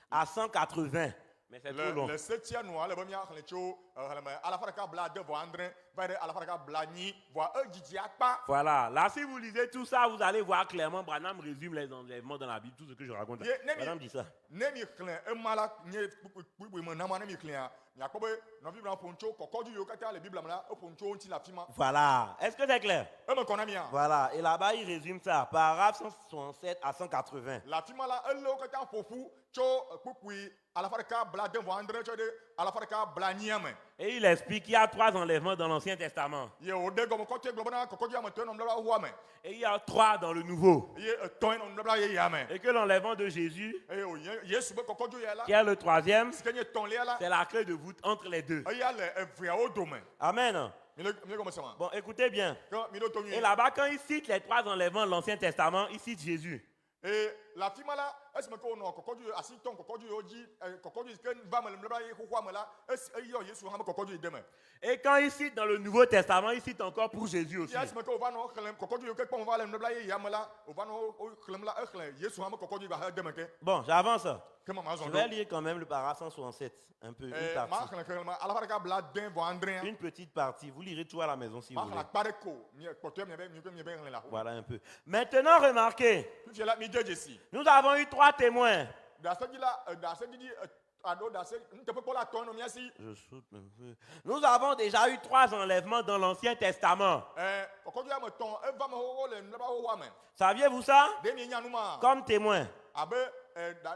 à 180. Mais c'est trop long. Le septième noir, le premier xlẽ tso xlẽme alafa ɖeka blaade vɔ andre va ɖe alafa ɖeka blanyi vɔ edzidzi akpa. Voilà. Là, si vous lisez tout ça, vous allez voir clairement, Branham résume les enlèvements dans la Bible, tout ce que je raconte. là. Branham dit ça. Ne mi xlẽ ema la nye kpukpui me nama ne mi xlẽa miakpɔ be nɔvi bla ƒo ŋtso kɔkɔdzo yiwo katã le Bible me la eƒo ŋtso ŋuti le afi ma. Voilà. Est-ce que c'est clair? Eme kɔ na mia. Voilà. Et là-bas, il résume ça. Paragraphe 167 à 180. Le afi ma la ele wo katã ƒoƒu tso kpukpui alafa ɖeka blaade vɔ andre tsɔ ɖe alafa ɖeka blanyia me. Et il explique qu'il y a 3 enlèvements dans l'Ancien Testament. Ye wòɖe gɔme kɔtɔe gblɔ bena kɔkɔdzo ame etɔ̃ nɔ nubabla xoxoa me Et il y a 3 dans le Nouveau. eye etɔ̃e nɔ nubabla yeyea me. Et que l'enlèvement de Jésus, Eye wònye Yesu be kɔkɔdzo ya la qui est le 3e, si ke nye etɔ̃lia la c'est la clé de voûte entre les deux. eya le eveawo dome. Amen. Mi le gɔme se ma. Bon, écoutez bien. Ke mi ɖo to Et nyuie. là-bas, quand il cite les 3 enlèvements de l'Ancien Testament, il cite Jésus. Et le afi ma la esime ke wònɔ kɔkɔdzo asi tɔn kɔkɔdzo yiwo dzi kɔkɔdzo yi ke va me le nubabla ye xoxoa me la eyɔ Yesu hã be kɔkɔdzo yi de me. Et quand il cite dans le Nouveau Testament, il cite encore pour Jésus aussi. Fi esime ke wòva nɔ xlẽm kɔkɔdzo yiwo ke kpɔm va le nubabla yeyea me la wòva nɔ xlẽm la exlẽ Yesu hã be kɔkɔdzo yi va he de me ke. Bon, j'avance. Ke ma Je zɔn vais ɖo. lire quand même le paragraphe 167. Un peu, une Ma partie. xlẽ xlẽme alafa ɖeka blaade vɔ andre. Une petite partie. Vous lirez tout à la maison si vous Ma voulez. xlẽ akpa ɖe ko kpɔtɔe mi be xlẽ la. Voilà un peu. Maintenant, remarquez, Fifia la mi de dzesi. nous avons eu 3 témoins. Dasedzi la dasedzi alo dase nuteƒekpɔla atɔ̃ nɔ mia si. Je saute un peu. Nous avons déjà eu 3 enlèvements dans l'Ancien Testament. Kɔkɔdzo ame etɔ̃ eva me xoxo le nubabla xoxoa me. Saviez-vous ça? Ɖe mi nya nu ma. Comme témoins. Abe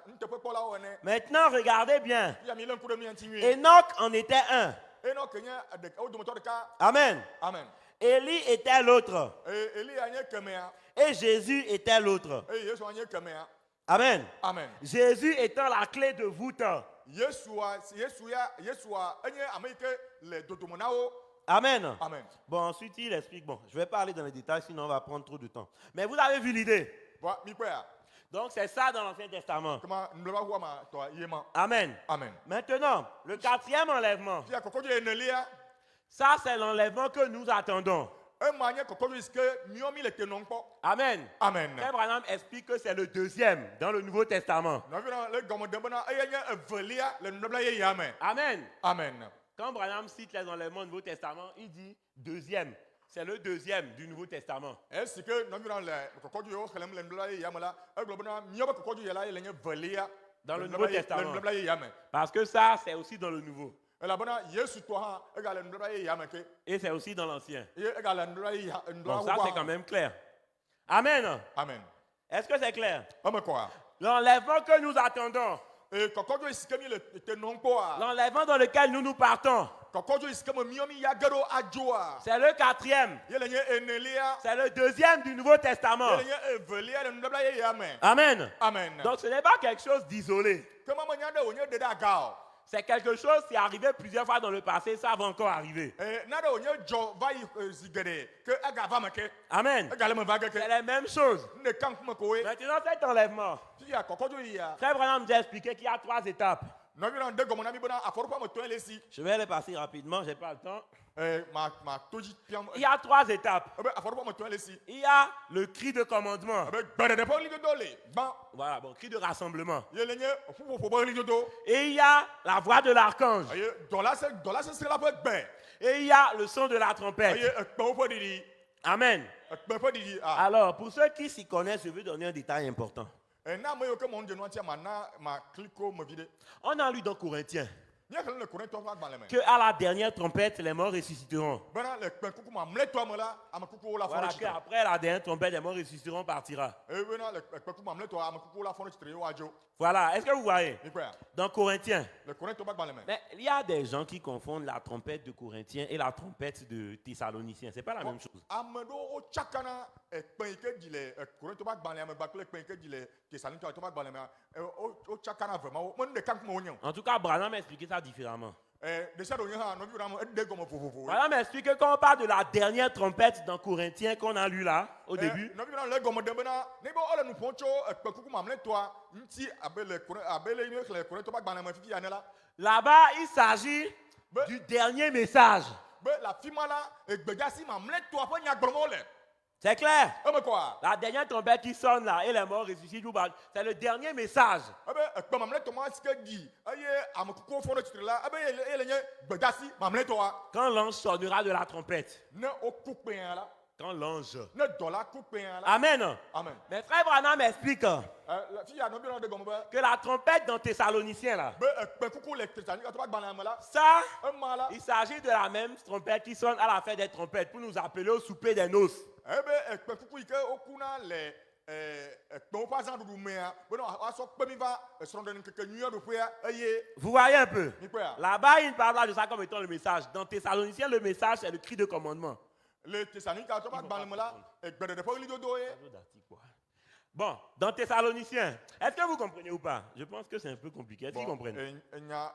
nuteƒekpɔlawo ene. Maintenant, regardez bien. Fia mi le ŋku ɖe mia ŋuti nyuie. Enoch en était un. Enoch nye wo dometɔ ɖeka. Amen. Amen. Élie était l'autre. Elia nye kemea. Et Jésus était l'autre. Eye Yesua nye kemea. Amen. Amen. Jésus étant la clé de voûte. Yesua enye ame yi ke le dodome na wo. Amen. Amen. Bon, ensuite, il explique. Bon, je vais pas aller dans les détails, sinon on va prendre trop de temps. Mais vous avez vu l'idée. Voilà, mi kpea. Donc, c'est ça dans l'Ancien Testament. Kema nubabla xoxoa ma tɔa yema. Amen. Amen. Maintenant, le 4e enlèvement. Fia kɔkɔdzo enelia. Ça, c'est l'enlèvement que nous attendons. Ema nye kɔkɔdzo yi ke miɔ mi le tenɔ ŋkpɔ. Amen. Amen. Frère Branham explique que c'est le 2e dans le Nouveau Testament. Nɔvi na le gɔme ɖem bena eye nye evelia le nubabla yeyea me. Amen. Amen. Quand Branham cite les enlèvements du Nouveau Testament, il dit 2e. C'est le 2e du Nouveau Testament. Esi ke nɔvi na le kɔkɔdzo yiwo xlẽm le nubabla yeyea me la egblɔ bena miɔ be kɔkɔdzo ya la ye le nye velia. Dans le le Nouveau nubabla Testament. yeyea me. Parce que ça, c'est aussi dans le Nouveau. Elabena Yesu tɔ hã egale nubabla yeyea me ke. Et c'est aussi dans l'Ancien. Ye egale nubabla yeyea Donc ça, c'est quand xoxoa. même clair. Amen. Amen. Est-ce que c'est clair? Eme kɔa. L'enlèvement que nous attendons, Et kokojo isikemi le te nonkoa. L'enlèvement dans lequel nous partons, Kokojo isikemi miomi yagero ajoa. c'est le 4e. Yelenye enelia. C'est le 2e du Nouveau Testament. Yelenye evelia le ndabla ye amen. Amen. Amen. Donc ce n'est pas quelque chose d'isolé. Comment manyande onye deda gao. C'est quelque chose qui est arrivé plusieurs fois dans le passé, ça va encore arriver. Nada onye jo vai zigere que agava make. Amen. Egaleme vague C'est que. la même chose. Ne kank mekoe. Maintenant, cet enlèvement, Ti ya kokojo ya. Frère Branham nous a expliqué qu'il y a 3 étapes. No bi de gomona mi bona aforupa mo to elesi. Je vais les passer rapidement, je n'ai pas le temps. Ma toji piam. Il y a 3 étapes. Aforupa mo to elesi. Il y a le cri de commandement. Bere de poli de dole. Ban. Voilà, bon, cri de rassemblement. Yelenye fufu fo boli de do. Et il y a la voix de l'archange. Aye dola se sera pe gbe. Et il y a le son de la trompette. Aye ekpe fo didi. Amen. Ekpe fo didi ah. Alors, pour ceux qui s'y connaissent, je veux donner un détail important. Na mo yo ke mon de no tia ma clicko mo vide. On a lu dans Corinthiens Nya ke le Corinth to fa gba le me. que à la dernière trompette, les morts ressusciteront. Bana le ekpe kuku ma mle to amala am kuku la Voilà, fo. qu'après la dernière trompette, les morts ressusciteront, partira. Bana le ekpe kuku ma mle to am kuku la fo tre yo ajo. Voilà, est-ce que vous voyez? Ni quoi? Dans Corinthiens, Le Corinth to ba gba le me. mais il y a des gens qui confondent la trompette de Corinthiens et la trompette de Thessaloniciens. C'est pas la même chose. Amedo o chakana ekpe ke di le Corinth to ba gba le me ba ekpe ke di le Thessalonique to ba gba le me. O chakana vraiment mo ne kank mo onyan. En tout cas, Branham a expliqué ça différemment. De ça onyan ha no bi ram de gomo fofofo. Branham a expliqué quand on parle de la dernière trompette dans Corinthiens qu'on a lu là, au début. No bi ram le gomo de bena ne bo ole nu poncho ekpe kuku ma mle to nti abele ni le Corinth to ba gba le me fiki anela. Là-bas, il s'agit du dernier message. Be la fimala egbegasi ma mle to apo nya gbromo le. C'est clair? E me quoi? La dernière trompette qui sonne là et les morts ressuscitent, c'est le dernier message. Ebe ekpe ma mle to ma sike di aye am kuku fo no titre la ebe ele nye gbegasi ma mle to a. Quand l'ange sonnera de la trompette. Ne o coupe la. Quand l'ange. Ne dola coupe la. Amen. Amen. Mais frère Branham explique La fille a no bi ram de gomo be. que la trompette dans Thessaloniciens là, Be ekpe kuku le Christian ka to ba gba la me la. ça, Mala. il s'agit de la même trompette qui sonne à la fête des trompettes pour nous appeler au souper des noces. Ebe ekpe kuku ike okuna le ekpe o pa zan dudu mea. Bueno aso pe mi va sronde ni keke nyu do pea eye Vous voyez un peu? ni quoi? Là-bas, il parle de ça comme étant le message. Dans Thessaloniciens, le message, c'est le cri de commandement. Le Thessalonique ka to ba gba la me la ekpe de po li do do e. Bon, dans Thessaloniciens, est-ce que vous comprenez ou pas? Je pense que c'est un peu compliqué. Est-ce qu'ils comprennent? Nya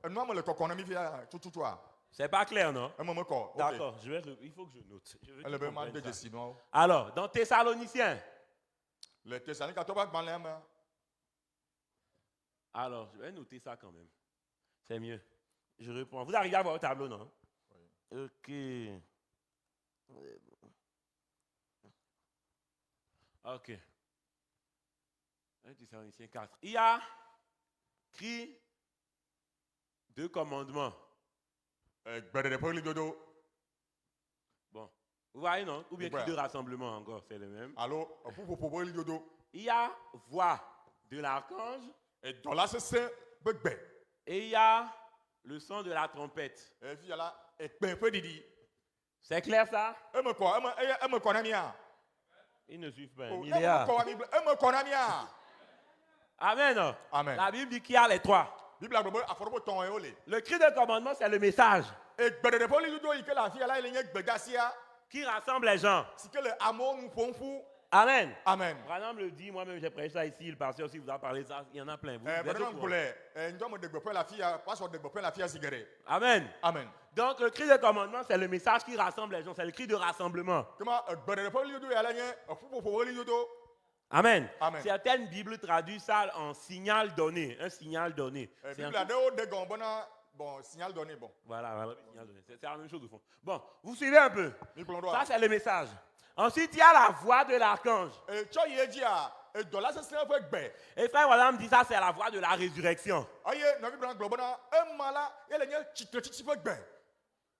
no me le kokona mi via tout toi. C'est pas clair, non? E mo me ko. D'accord, il faut que je note. Je veux qu'ils Elle be mal comprennent de ça. sinon. Alors, dans Thessaloniciens, Le Thessalonique ka to ba gba la me. alors, je vais noter ça quand même. C'est mieux. Je reprends. Vous arrivez à voir au tableau, non? Oui. Ok. Ok. 1 Thessaloniciens 4. Il y a cri de commandement. Ekpe de po li do do. Bon. Vous voyez, non? Ou bien Ouais. cri de rassemblement encore, c'est le même. Allo po li do do. Il y a voix de l'archange E dola se be gbe. et il y a le son de la trompette. E fi la ekpe pe didi. C'est clair ça? E me ko e me ko na mia. Ils ne suivent pas. E Il est là. me ko na mia. Amen. Amen. La Bible dit qu'il y a les 3. Bible a do aforo ton e ole. Le cri de commandement, c'est le message Ekpe de po li do do ike la fi la ile nye gbegasia. qui rassemble les gens. Si que le amour nous fonfou. Amen. Amen. Branham le dit, moi-même j'ai prêché ça ici, le pasteur aussi vous a parlé de ça, il y en a plein. Vous êtes au Maintenant courant. goulé ndo me degbepe la fi pas so degbepe la fi sigere. Amen. Amen. Donc le cri de commandement, c'est le message qui rassemble les gens, c'est le cri de rassemblement. Comment ekpe de po li do ya la nye fufu li do do. Amen. Amen. Certaines Bibles traduisent ça en signal donné, un signal donné. C'est un Bible a de de gombona bon signal donné bon. Voilà, signal donné. C'est la même chose au fond. Bon, vous suivez un peu. Ça, c'est le message. Ensuite, il y a la voix de l'archange. Et tu y dit à et dans la c'est un peu gbe. Et frère William dit ça, c'est la voix de la résurrection. Aye, na Bible globona e mala ele nye chitre chichi peu gbe.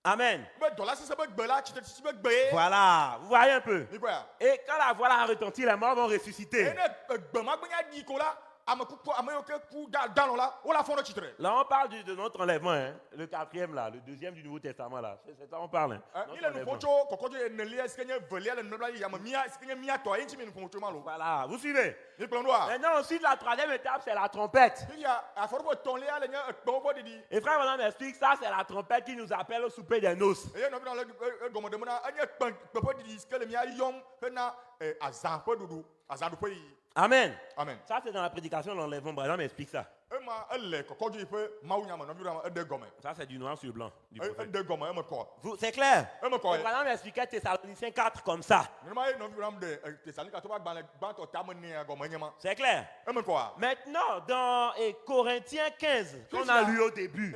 Amen. Mais dans la c'est peu gbe là chitre chichi peu gbe. Voilà, vous voyez un peu. Ni quoi? Et quand la voix a retenti, les morts vont ressusciter. Et ne gbe ma gbenya di ko la Là, on parle de notre enlèvement, hein, le 4e là, le 2e du Nouveau Testament là. C'est ça on parle. Hein, notre enlèvement. Voilà, vous suivez. Maintenant, ensuite, la 3e étape, c'est la trompette. Et frère Madame explique ça, c'est la trompette qui nous appelle au souper des noces. Amen. Amen. Ça, c'est dans la prédication de l'enlèvement. Madame explique ça. Ça, c'est du noir sur blanc. Du prophète. C'est clair. Madame expliquait Thessaloniciens 4 comme ça. C'est clair. Maintenant, dans Corinthiens 15, qu'on a lu au début.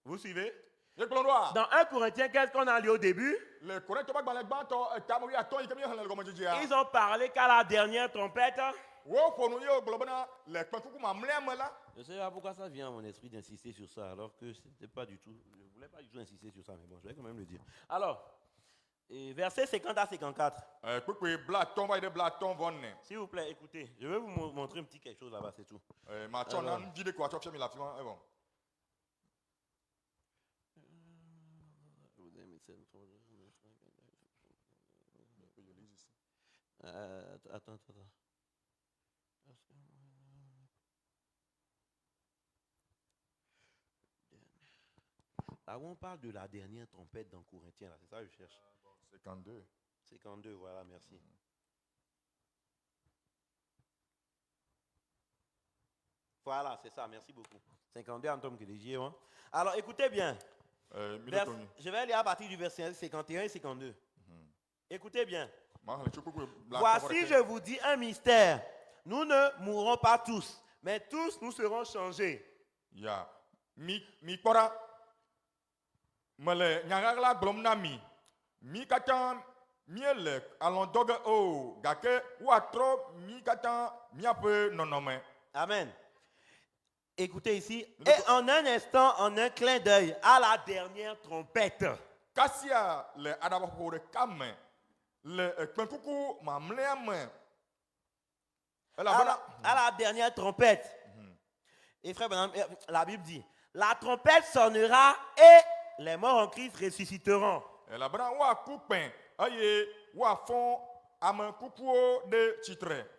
Vous suivez? Dans 1 Corinthiens 15 qu'on a lu au début, ils ont parlé qu'à la dernière trompette. Je ne sais pas pourquoi ça vient à mon esprit d'insister sur ça, alors que c'était pas du tout, je ne voulais pas du tout insister sur ça, mais bon, je vais quand même le dire. Alors, verset 50 à 54. S'il vous plaît, écoutez, je vais vous montrer un petit quelque chose là-bas, c'est tout. Attends. Là où on parle de la dernière trompette dans Corinthiens, c'est ça que je cherche. 52. 52, voilà, merci. Voilà, c'est ça, merci beaucoup. 52 en tombe que les yeux, hein. Alors, écoutez bien. Je vais lire à partir du verset 51 et 52. Écoutez bien. Voici, je vous dis un mystère. Nous ne mourrons pas tous, mais tous nous serons changés. Amen. Écoutez ici. Et en un instant, en un clin d'œil, à la dernière trompette. À la dernière trompette. Et frère, la Bible dit, la trompette sonnera et les morts en Christ ressusciteront.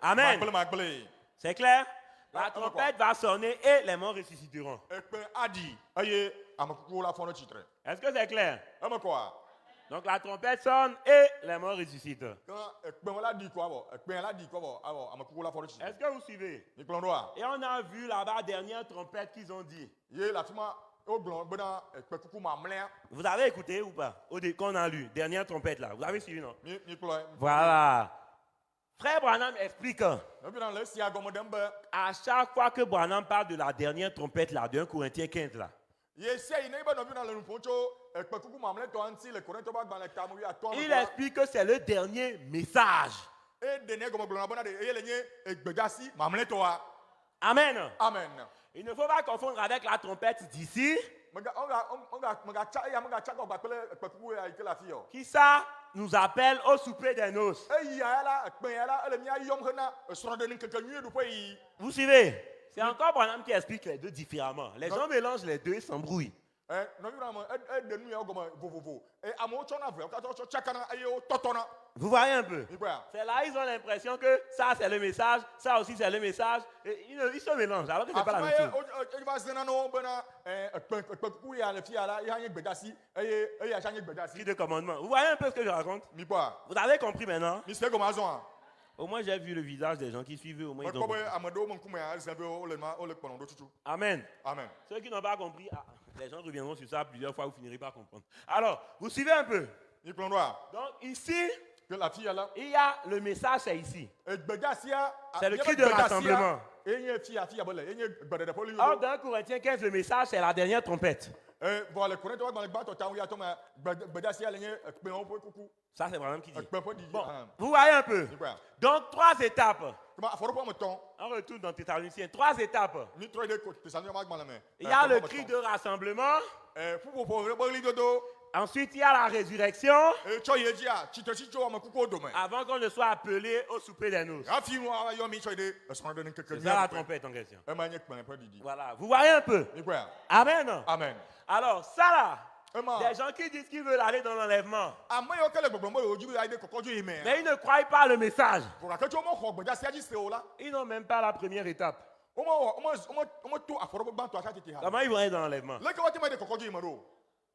Amen. C'est clair? La trompette va sonner et les morts ressusciteront. Est-ce que c'est clair? Donc la trompette sonne et les morts ressuscitent. Est-ce que vous suivez? Et on a vu là-bas la dernière trompette qu'ils ont dit. Vous avez écouté ou pas? Quand on a lu, dernière trompette là. Vous avez suivi, non? Voilà. Frère Branham explique. À chaque fois que Branham parle de la dernière trompette là, de 1 Corinthiens 15 là. Il explique que c'est le dernier message. Amen. Amen. Il ne faut pas confondre avec la trompette d'ici. Qui ça nous appelle au souper des noces. Vous suivez? C'est encore Branham qui explique les deux différemment. Les gens mélangent les deux et s'embrouillent. Vous voyez un peu? C'est là ils ont l'impression que ça c'est le message, ça aussi c'est le message. Et ils se mélangent alors que c'est pas la même chose. Cri de commandement. Vous voyez un peu ce que je raconte? Vous avez compris maintenant? Au moins j'ai vu le visage des gens qui suivent. Au moins ils ont compris. Amen. Amen. Ceux qui n'ont pas compris, les gens reviendront sur ça plusieurs fois, vous finirez par comprendre. Alors, vous suivez un peu? Donc ici, il y a le message, c'est ici. C'est le cri de rassemblement. Or, dans Corinthiens 15, le message, c'est la dernière trompette. Ça, c'est vraiment qui dit. Bon, vous voyez un peu. Donc, 3 étapes. On retourne dans Thessaloniciens. 3 étapes. Il y a le cri de rassemblement. Ensuite, il y a la résurrection e tsɔ yi dzi a tsitsi tso ame kukuwo dome avant qu'on ne soit appelé au souper des noces. hafi nu ayɔ mi tsɔ yi ɖe esrɔ̃ɖeɖe ne keke C'est ça la trompette en question. ema nye kpẽ ƒe ɖiɖi Voilà, vous voyez un peu. mi kpɔa Amen. amen Alors, ça là, ema des gens qui disent qu'ils veulent aller dans l'enlèvement, ame yiwo ke le gbɔgblɔm be yewo dzi be ayi ɖe kɔkɔdzo yi mea mais ils ne croient pas le message. ko gake tso womexɔ gbedazia dzi se o la Ils n'ont même pas la première étape. wometo afɔɖoƒe gbãtɔ asa tete ha Comment ils vont aller dans l'enlèvement? leke woate ma yi ɖe kɔkɔdzo yi me ɖo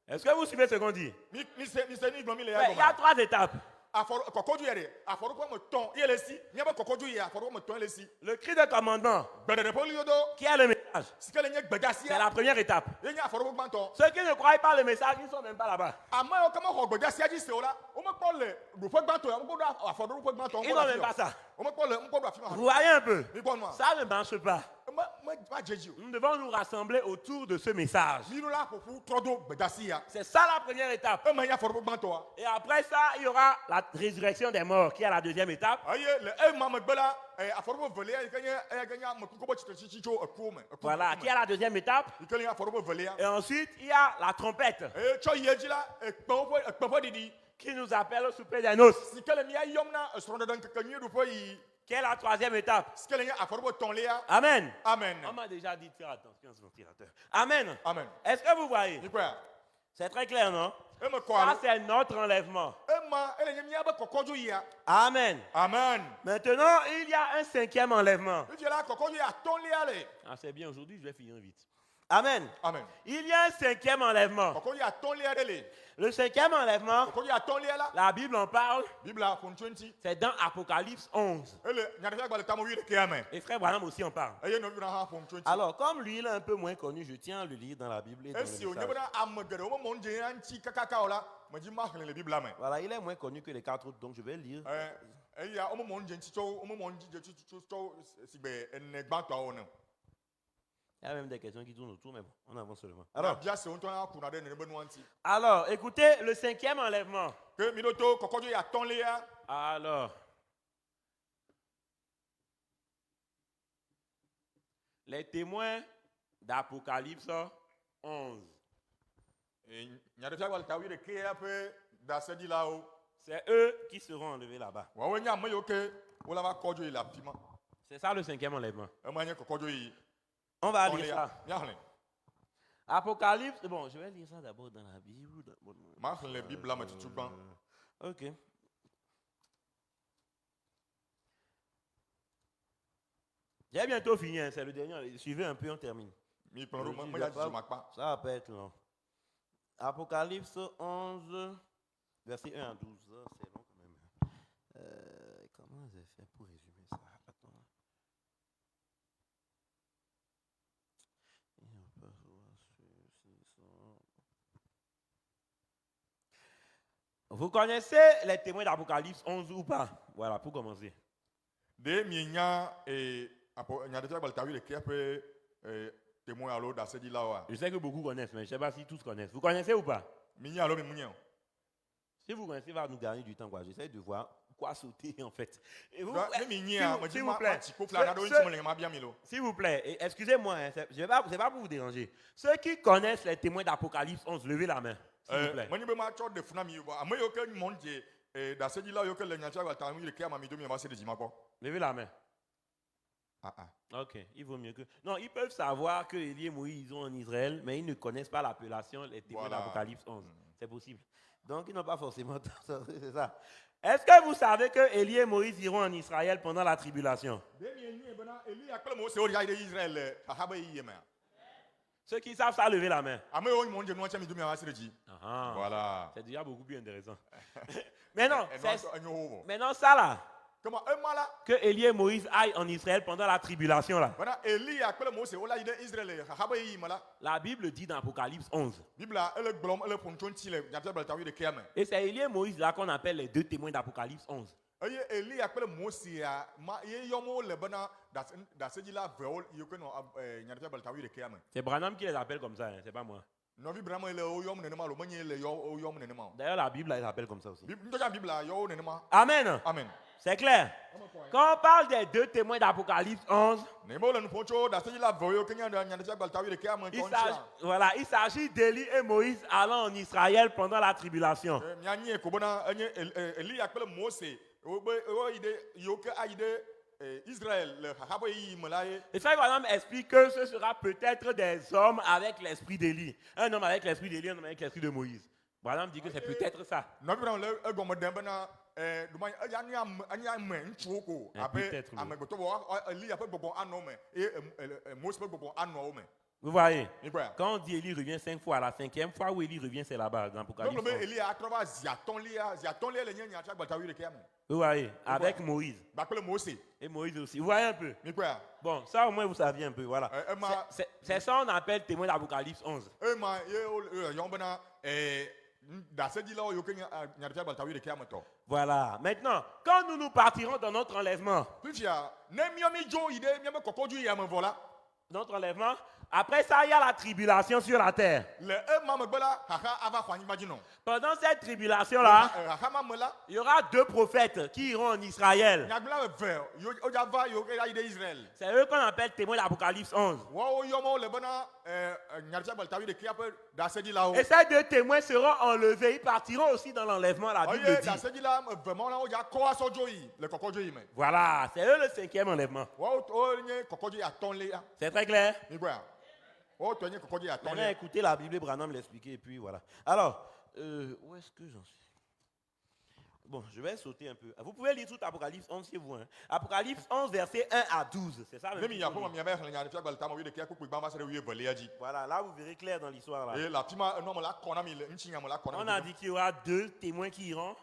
Est-ce que vous suivez ce qu'on dit? mise ni gblɔm mi le Mais ya il y a gɔme 3 étapes. kɔkɔdzo ya ɖe afɔɖoƒe me tɔn ye le si miabe kɔkɔdzo yi afɔɖoƒe me tɔn ye le si Le cri de commandement, gbeɖeɖe ƒe lidodo qui est le message, si ke le nye c'est gbedasia la première étape. ye nye afɔɖoƒe gbãtɔ Ceux qui ne croient pas le message, ils ne sont même pas là-bas. ame yiwo ke mexɔ gbedasia dzi se o la womekpɔ le ɖoƒe gbãtɔ ya womekpɔ ɖo afɔɖoƒe gbãtɔ Ils n'ont même pas ça. womekpɔ ɖo afi ma Vous voyez un peu? mi kpɔ nua Ça ne marche pas. ma dze dzi o Nous devons nous rassembler autour de ce message. mi la ƒoƒu trɔ do gbedasi ya C'est ça la première étape. eme nye afɔɖoƒe gbãtɔa Et après ça, il y aura la résurrection des morts, qui est la deuxième étape. eye le ema megbe la afɔɖoƒe velia yi ke nye ame kuku ƒe tsitretsitsi tso ekuwo me Voilà, qui est la deuxième étape. yi ke le nye afɔɖoƒe velia Et ensuite, il y a la trompette, eye tsɔ yi dzi la ekpẽ ƒe ɖiɖi qui nous appelle au souper des noces, si ke le mia yɔm na esrɔ̃ɖeɖe ŋkeke nyui ɖuƒe yi qui est la troisième étape. si ke le nye afɔɖoƒe tɔ̃lia Amen. amen On m'a déjà dit de faire attention sur ventilateur. Amen. amen Est-ce que vous voyez? mi kpɔa C'est très clair, non? eme kɔ Ça, alo c'est notre enlèvement. ema ele nye miabe kɔkɔdzo yia Amen. amen Maintenant, il y a un cinquième enlèvement. mi fia la kɔkɔdzo yi atɔ̃lia le Ah, c'est bien, aujourd'hui, je vais finir vite. Amen. amen Il y a un cinquième enlèvement. kɔkɔdzo yi atɔ̃lia ɖe le Le cinquième enlèvement, kɔkɔdzo yi atɔ̃lia la la Bible en parle, bibla ƒontso ŋuti c'est dans Apocalypse 11. ele nyaɖeƒe agbalẽ tame wuiɖekea me Et frère Branham aussi en parle. eye nɔvi na hã ƒontso ŋuti Alors, comme lui, il est un peu moins connu, je tiens à le lire dans la Bible et dans le esi wònye message. bena ame geɖe womemɔ ŋdze ya ŋuti kakaka o la medzi ma xlẽ le bibla me Voilà, il est moins connu que les 4 autres, donc je vais lire. eya womemɔ ŋdze ŋuti tsɔ womemɔ ŋdze tsɔ sigbe ene gbãtɔawo ne Il y a même des questions qui tournent autour, mais bon, on avance seulement. alors bia se ŋutɔ hã kuna ɖe nene be nua ŋuti Alors, écoutez, le cinquième enlèvement. ke mi ɖo to kɔkɔdzo yi atɔ̃lia Alors, les témoins d'Apocalypse 11. nyaɖeƒe agbalẽ ta wuiɖekea ƒe daseɖilawo C'est eux qui seront enlevés là-bas. woawoe nye ame yiwo ke wola va kɔdzo yi le afi ma C'est ça le cinquième enlèvement. ema nye kɔkɔdzo yi On va lire tɔ̃lia ça. miaxlẽ Apocalypse, bon, je vais lire ça d'abord dans la Bible. maxlẽ le bibla me tutu gbã Ok. J'ai bientôt fini, hein, c'est le dernier. Suivez un peu, on termine. mi kplɔ ɖo Je me vais ya pas- dzidzɔ makpa Ça va pas être long. Apocalypse 11, verset 1 à 12. C'est long quand même. Comment j'ai fait pour résumer ça? Attends. Vous connaissez les témoins d'Apocalypse 11 ou pas? Voilà, pour commencer. ɖe mienya nyaɖeƒe agbalẽ ta wuiɖekea ƒe témoin alo daseɖilawoa Je sais que beaucoup connaissent, mais je ne sais pas si tous connaissent. Vous connaissez ou pas? mi nye alo mi munye o Si vous connaissez, va nous gagner du temps. Quoi. J'essaie de voir quoi sauter en fait. Et vous, ne mi nyea s'il medzi vous ma plaît, tsi ko fla na ɖo ce- ŋuti me le ma bia mi lo s'il vous plaît, et excusez-moi, hein, c'est pas pour vous déranger. Ceux qui connaissent les témoins d'Apocalypse 11, levez la main, s'il vous plaît. menye be matsɔ ɖe fu na mi vɔ ame yiwo ke mɔ ŋdze daseɖilawo yiwo ke le nyaɖeƒe agbalẽ ta wuiɖekea ma mi do mi va se ɖe dzima kpɔ Levez la main. ah Ok, il vaut mieux que... Non, ils peuvent savoir que Élie et Moïse ils sont en Israël, mais ils ne connaissent pas l'appellation, les témoins Voilà. d'Apocalypse 11. C'est possible. Donc, ils n'ont pas forcément... C'est ça. Est-ce que vous savez que Élie et Moïse iront en Israël pendant la tribulation? ɖe mi enyi bena Elia kple Mose wo ya yi ɖe Israel le xaxa be yiyi mea Ceux qui savent ça, levez la main. ame yiwo mɔ ŋdze nua tsia mi do mi va se ɖe dzi Ah, voilà c'est déjà beaucoup plus intéressant. Mais non, enyo wo vɔ maintenant ça là, kema ema la que Élie et Moïse aillent en Israël pendant la tribulation là. bena Elia kple Mose wo la yi ɖe Israel le xaxa be yiyi me la La Bible dit dans Apocalypse 11. bibla ele gblɔm ele ƒo ŋtso ŋuti le nyaɖeƒe agbalẽ ta wuiɖekea me Et c'est Élie et Moïse là qu'on appelle les deux témoins d'Apocalypse 11. eye Elia kple Mosea ye yɔm wo le bena daseɖila vewo yiwo ke nɔ nyaɖeƒe agbalẽ ta wuiɖekea me C'est Branham qui les appelle comme ça, hein, c'est pas moi. Novi Brahma le oyom nenema lo manye le oyom nenema. D'ailleurs, la Bible, elle s'appelle comme ça aussi. Bible la yo nenema. Amen. Amen. C'est clair. Quand on parle des deux témoins d'Apocalypse 11, Nemo le poncho da se la voyo kenya da nyane cha baltawi de kia mon il s'agit d'Élie et Moïse allant en Israël pendant la tribulation. Nyanye ko bona Eli akpele Mose o ide yoke aide Israël le habo yi molaye. Et ça, Abraham explique que ce sera peut-être des hommes avec l'esprit d'Élie. Un homme avec l'esprit d'Élie, un homme avec l'esprit de Moïse. Abraham dit que c'est peut-être ça. Non, non, le gomme dembana duma anya men choko abe amegoto Eli ape gbogbo anome et Mose pe gbogbo anome. Vous voyez, quand on dit Élie revient 5 fois, à la 5e fois où Élie revient, c'est là-bas dans l'Apocalypse. Vous voyez, avec Moïse. Et Moïse aussi. Vous voyez un peu. Bon, ça au moins vous saviez un peu. Voilà. C'est ça qu'on appelle témoin d'Apocalypse 11. Voilà. Maintenant, quand nous partirons dans notre enlèvement, après ça, il y a la tribulation sur la terre. Pendant cette tribulation-là, il y aura 2 prophètes qui iront en Israël. C'est eux qu'on appelle témoins d'Apocalypse 11. Et ces 2 témoins seront enlevés. Ils partiront aussi dans l'enlèvement, la Bible dit. Voilà, c'est eux le 5e enlèvement. C'est très clair? Maintenant, écoutez la Bible, Branham l'expliquer et puis voilà. Alors, où est-ce que j'en suis? Bon, je vais sauter un peu. Vous pouvez lire tout Apocalypse 11 chez vous. Hein. Apocalypse 11, verset 1 à 12. C'est ça même. Voilà, là vous verrez clair dans l'histoire. Là. On a dit qu'il y aura 2 témoins qui iront.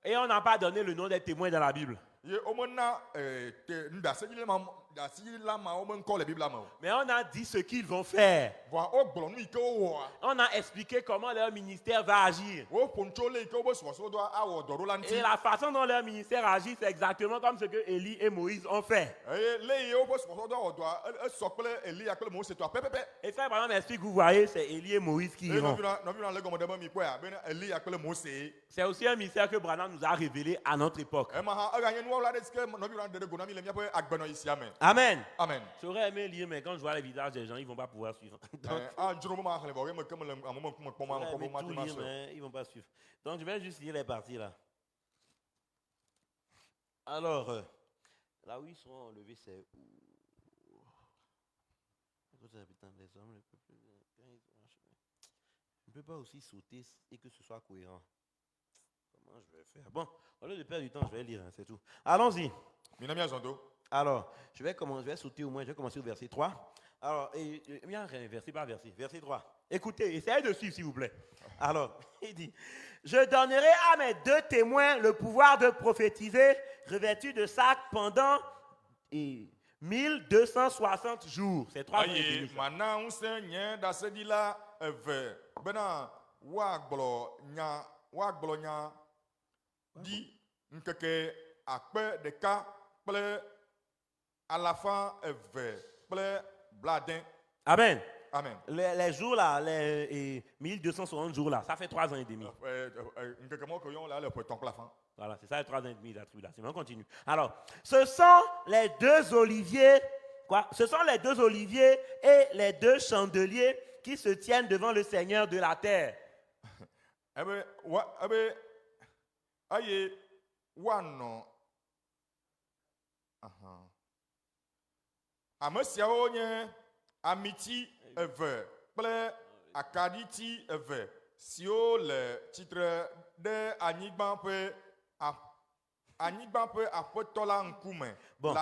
Et on n'a pas donné le nom des témoins dans la Bible. Mais on a dit ce qu'ils vont faire. On a expliqué comment leur ministère va agir. Et la façon dont leur ministère agit, c'est exactement comme ce que Élie et Moïse ont fait. Et ça, par exemple, explique, vous voyez, c'est Élie et Moïse qui iront. C'est aussi un mystère que Branham nous a révélé à notre époque. Amen. Amen. J'aurais aimé lire, mais quand je vois les visages des gens, ils ne vont pas pouvoir suivre. Donc, tout lire, mais ils ne vont pas suivre. Donc, je vais juste lire les parties là. Alors, là où ils seront enlevés, c'est où? Je ne peux pas aussi sauter et que ce soit cohérent. Comment je vais faire? Bon, au lieu de perdre du temps, je vais lire, hein, c'est tout. Allons-y. Alors, je vais sauter au moins, je vais commencer au verset 3. Alors, verset par verset, verset 3. Écoutez, essayez de suivre s'il vous plaît. Alors, il dit, je donnerai à mes 2 témoins le pouvoir de prophétiser, revêtus de sac pendant 1260 jours. C'est 3 ans et demi. À la fin, Amen. Amen. Les jours là, les 1260 jours là, ça fait 3 ans et demi. Voilà, c'est ça les 3 ans et demi de la tribulation. Mais on continue. Alors, ce sont les 2 oliviers, Ce sont les 2 oliviers et les 2 chandeliers qui se tiennent devant le Seigneur de la terre. Amiti eve ple akaditi eve sio le titre de anigban pe apotola nkume. Bon,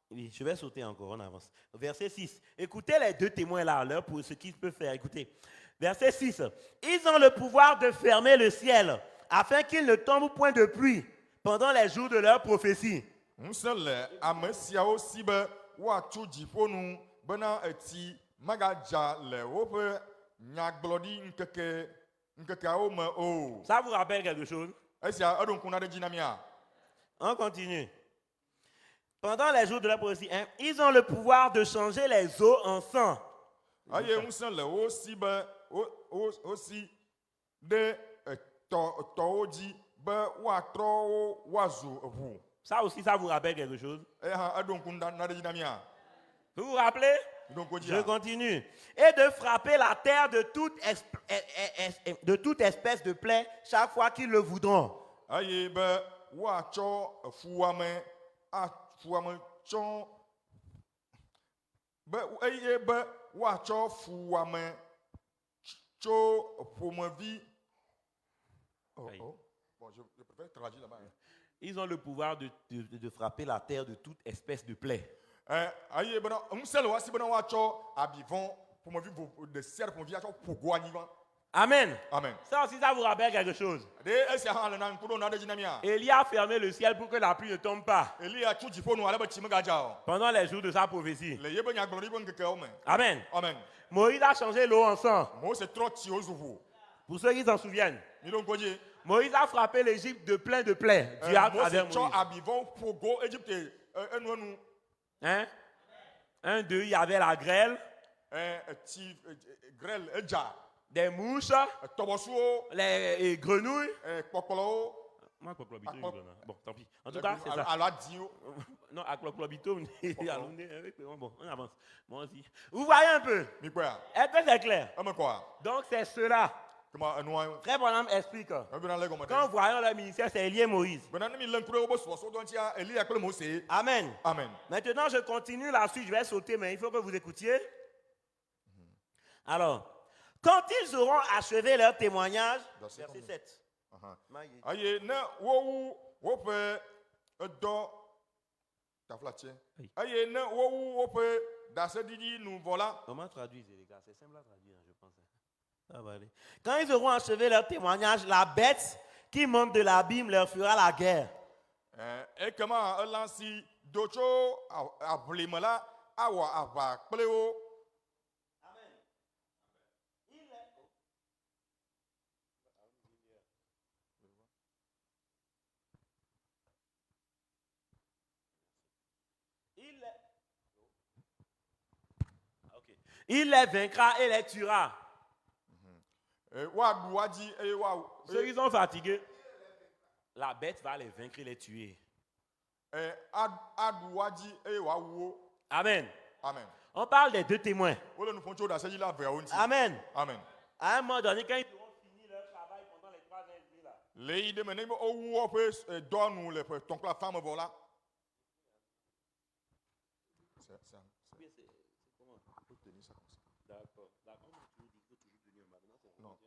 oui, je vais sauter encore, on avance. Verset 6. Écoutez les 2 témoins là, l'heure pour ce qu'ils peuvent faire. Écoutez. Verset 6. Ils ont le pouvoir de fermer le ciel afin qu'il ne tombe point de pluie pendant les jours de leur prophétie. Ça vous rappelle quelque chose? On continue. Pendant les jours de la prophétie, ils ont le pouvoir de changer les eaux en sang. aye ŋusẽ le wo si be wosi ɖe tɔwo dzi be woatrɔ wo woazu ʋu. Ça aussi, ça vous rappelle quelque chose? Eye hã eɖo ŋku na ɖe dzi na mía. Vous vous rappelez? Je continue. Et de frapper la terre de toute espèce de plaie chaque fois qu'ils le voudront. Aye be woatsɔ fuwame tsɔ be eye be woatsɔ fuwame tso ƒomevi. Bon, je préfère traduire là-bas. Ils ont le pouvoir de frapper la terre de toute espèce de plaie. Aye bena ŋusẽ le woasi bena woatsɔ abivɔn ƒomevi de serre ƒomevi atsɔ ƒogo anyigba. Amen. Amen. Ça aussi, ça vous rappelle quelque chose. De esia hã le na ŋku ɖo na ɖe dzi na mía. Élie a fermé le ciel pour que la pluie ne tombe pas Elia tsu dziƒo nu ale be tsi megadza o. pendant les jours de sa prophétie. Le yebe nyagblɔɖi be ŋkekewo me. Amen. Amen. Moïse a changé l'eau en sang. Mose trɔ tsiwo zu ʋu. Pour ceux qui s'en souviennent, Mi ɖo ŋku dzi. Moïse a frappé l'Égypte de plein de plaies. Dieu a travers Mose tsɔ Moïse. abivɔn ƒogo Égypte enu. Hein? Un, deux, il y avait la grêle, Tsi grêle edza. des mouches, Tɔbɔsuwo. les grenouilles. Kpɔkplɔwo. Moi, Akloklo-bito, il donne. Bon, tant pis. En tout cas, c'est ça. Alo adiwo. Non, Akloklo-bito, bon, on avance. Moi aussi. Vous voyez un peu? Mi kpɔa. Est-ce que c'est clair? Eme kɔa. Donc, c'est cela. Kema enua. Frère Branham explique. Ebena le gɔme Quand de. voyons le ministère, c'est Élie et Moïse. Bena ne mi le ŋku ɖe wobe subɔsubɔ dɔ ŋutia Elia kple Mose. Amen. Amen. Maintenant, je continue la suite. Je vais sauter, mais il faut que vous écoutiez. Alors, quand ils auront achevé leur témoignage, Verset verset 7. Aye ne wowu woƒe edɔ tafla tiɛ. Oui. Aye ne wowu woƒe daseɖiɖi nu vɔ la. Comment traduire, les gars? C'est simple à traduire, je pense. Ça va aller. Quand ils auront achevé leur témoignage, la bête qui monte de l'abîme leur fera la guerre. Ekema elan si do tso aʋlime la awɔ aʋa kple wo. Il les vaincra et les tuera. Woaɖu woadzi eye Ceux qui sont fatigués, la bête va les vaincre et les tuer. aɖu woadzi eye woawu wo. Amen. Amen. On parle des deux témoins. Wole nu ƒom tso daseɖi la veawo ŋuti. Amen. Amen. À un moment donné, quand ils auront fini leur travail pendant les 3 ans et demi là, Le yi ɖe me ne be wowu woƒe dɔnu le ƒe 3 kple afã me vɔ la. d'accord. D'accord, tu dis qu'il faut toujours tenir maintenant, c'est Non.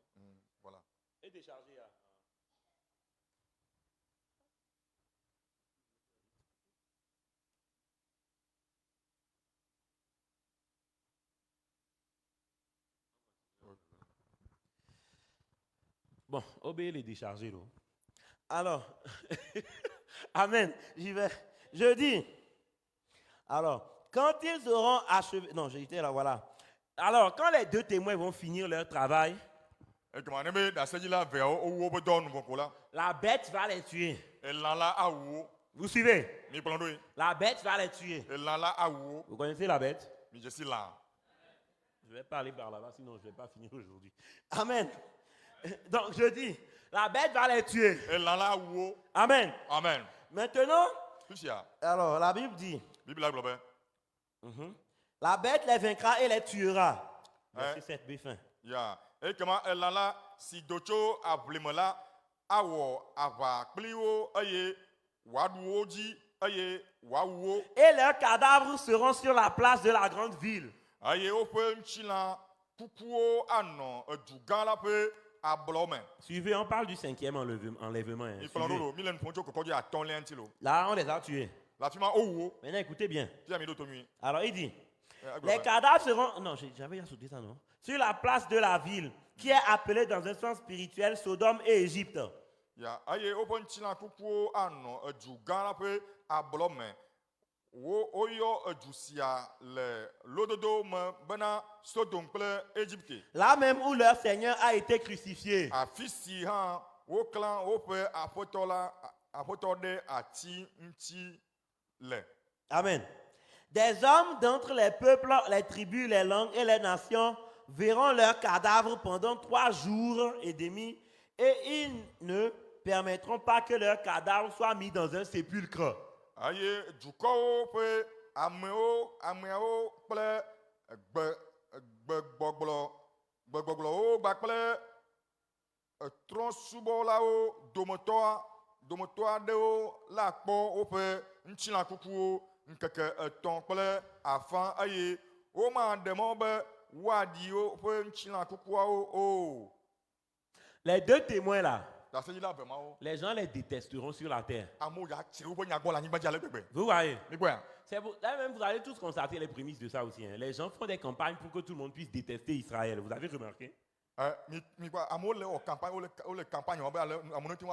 Voilà. Et décharger là. Bon, obéir les décharger là. Alors, amen, j'y vais. Je dis, alors, quand ils auront achevé, non, j'ai été là, voilà. Alors, quand les deux témoins vont finir leur travail, Ekema ne be daseɖi la veawo wowu woƒe dɔnu vɔ ko la. la bête va les tuer. Elã la awu wo. Vous suivez? Mi kplɔ ɖoe. La bête va les tuer. Elã la awu wo. Vous connaissez la bête? Mi dze si lã. Je vais pas aller par là-bas, sinon je ne vais pas finir aujourd'hui. Amen. Donc, je dis, la bête va les tuer. Elã la awu wo. Amen. Amen. Maintenant, Fisia. alors, la Bible dit, Bible la gblɔ be. la bête les vaincra et les tuera. Verset 7, B fin. Ya. Ekema elã la si do tso aʋlime la awɔ aʋa kpli wo eye wòaɖu wo dzi eye wòawu wo. Et leurs cadavres seront sur la place de la grande ville. Eye woƒe ŋutilã kukuwo anɔ edu gã la ƒe ablɔ me. Suivez, on parle du 5e enlèvement. Hein. Mi kplɔ ɖo Suivez. lo mi le nu ƒom tso kɔkɔdzi atɔ̃lia ŋuti lo. Là, on les a tués. Le afi ma wowu wo. Maintenant, écoutez bien. Fia mi ɖo to nyuie. Alors, il dit, Egblɔ les be, cadavres seront... Non, j'avais déjà sauté ça, non? Sur la place de la ville, qui est appelée dans un sens spirituel Sodome et Égypte. Ya eye woƒe ŋutilã kukuwo anɔ edu gã la ƒe ablɔ me. Woyɔ edu sia le lododo me bena Sodom kple Égypte. Là même où leur Seigneur a été crucifié. Afi si hã woklã woƒe aƒetɔ ɖe ati ŋuti le. Amen. Des hommes d'entre les peuples, les tribus, les langues et les nations verront leurs cadavres pendant 3 jours et demi et ils ne permettront pas que leurs cadavres soient mis dans un sépulcre. Aye, dukɔwo ƒe ameawo kple gbɔgblɔwo kpakple trɔ̃subɔlawo dometɔ aɖewo la kpɔ woƒe ŋutilã kukuwo ŋkeke 3 kple afã eye womaɖe mɔ be woaɖi woƒe ŋutilã kukuawo o. Les 2 témoins là, Dasedila vemawo. les gens les détesteront sur la terre. Amewo ya tsri woƒe nyagbɔ le anyigba dzi ale gbegbe. Vous voyez? Mikpɔe. C'est pour, là même vous allez tous constater les prémices de ça aussi. Hein. Les gens font des campagnes pour que tout le monde puisse détester Israël. Vous avez remarqué? Mikpɔe amewo le wɔ campagne wole campagne wɔm be amewo te ŋu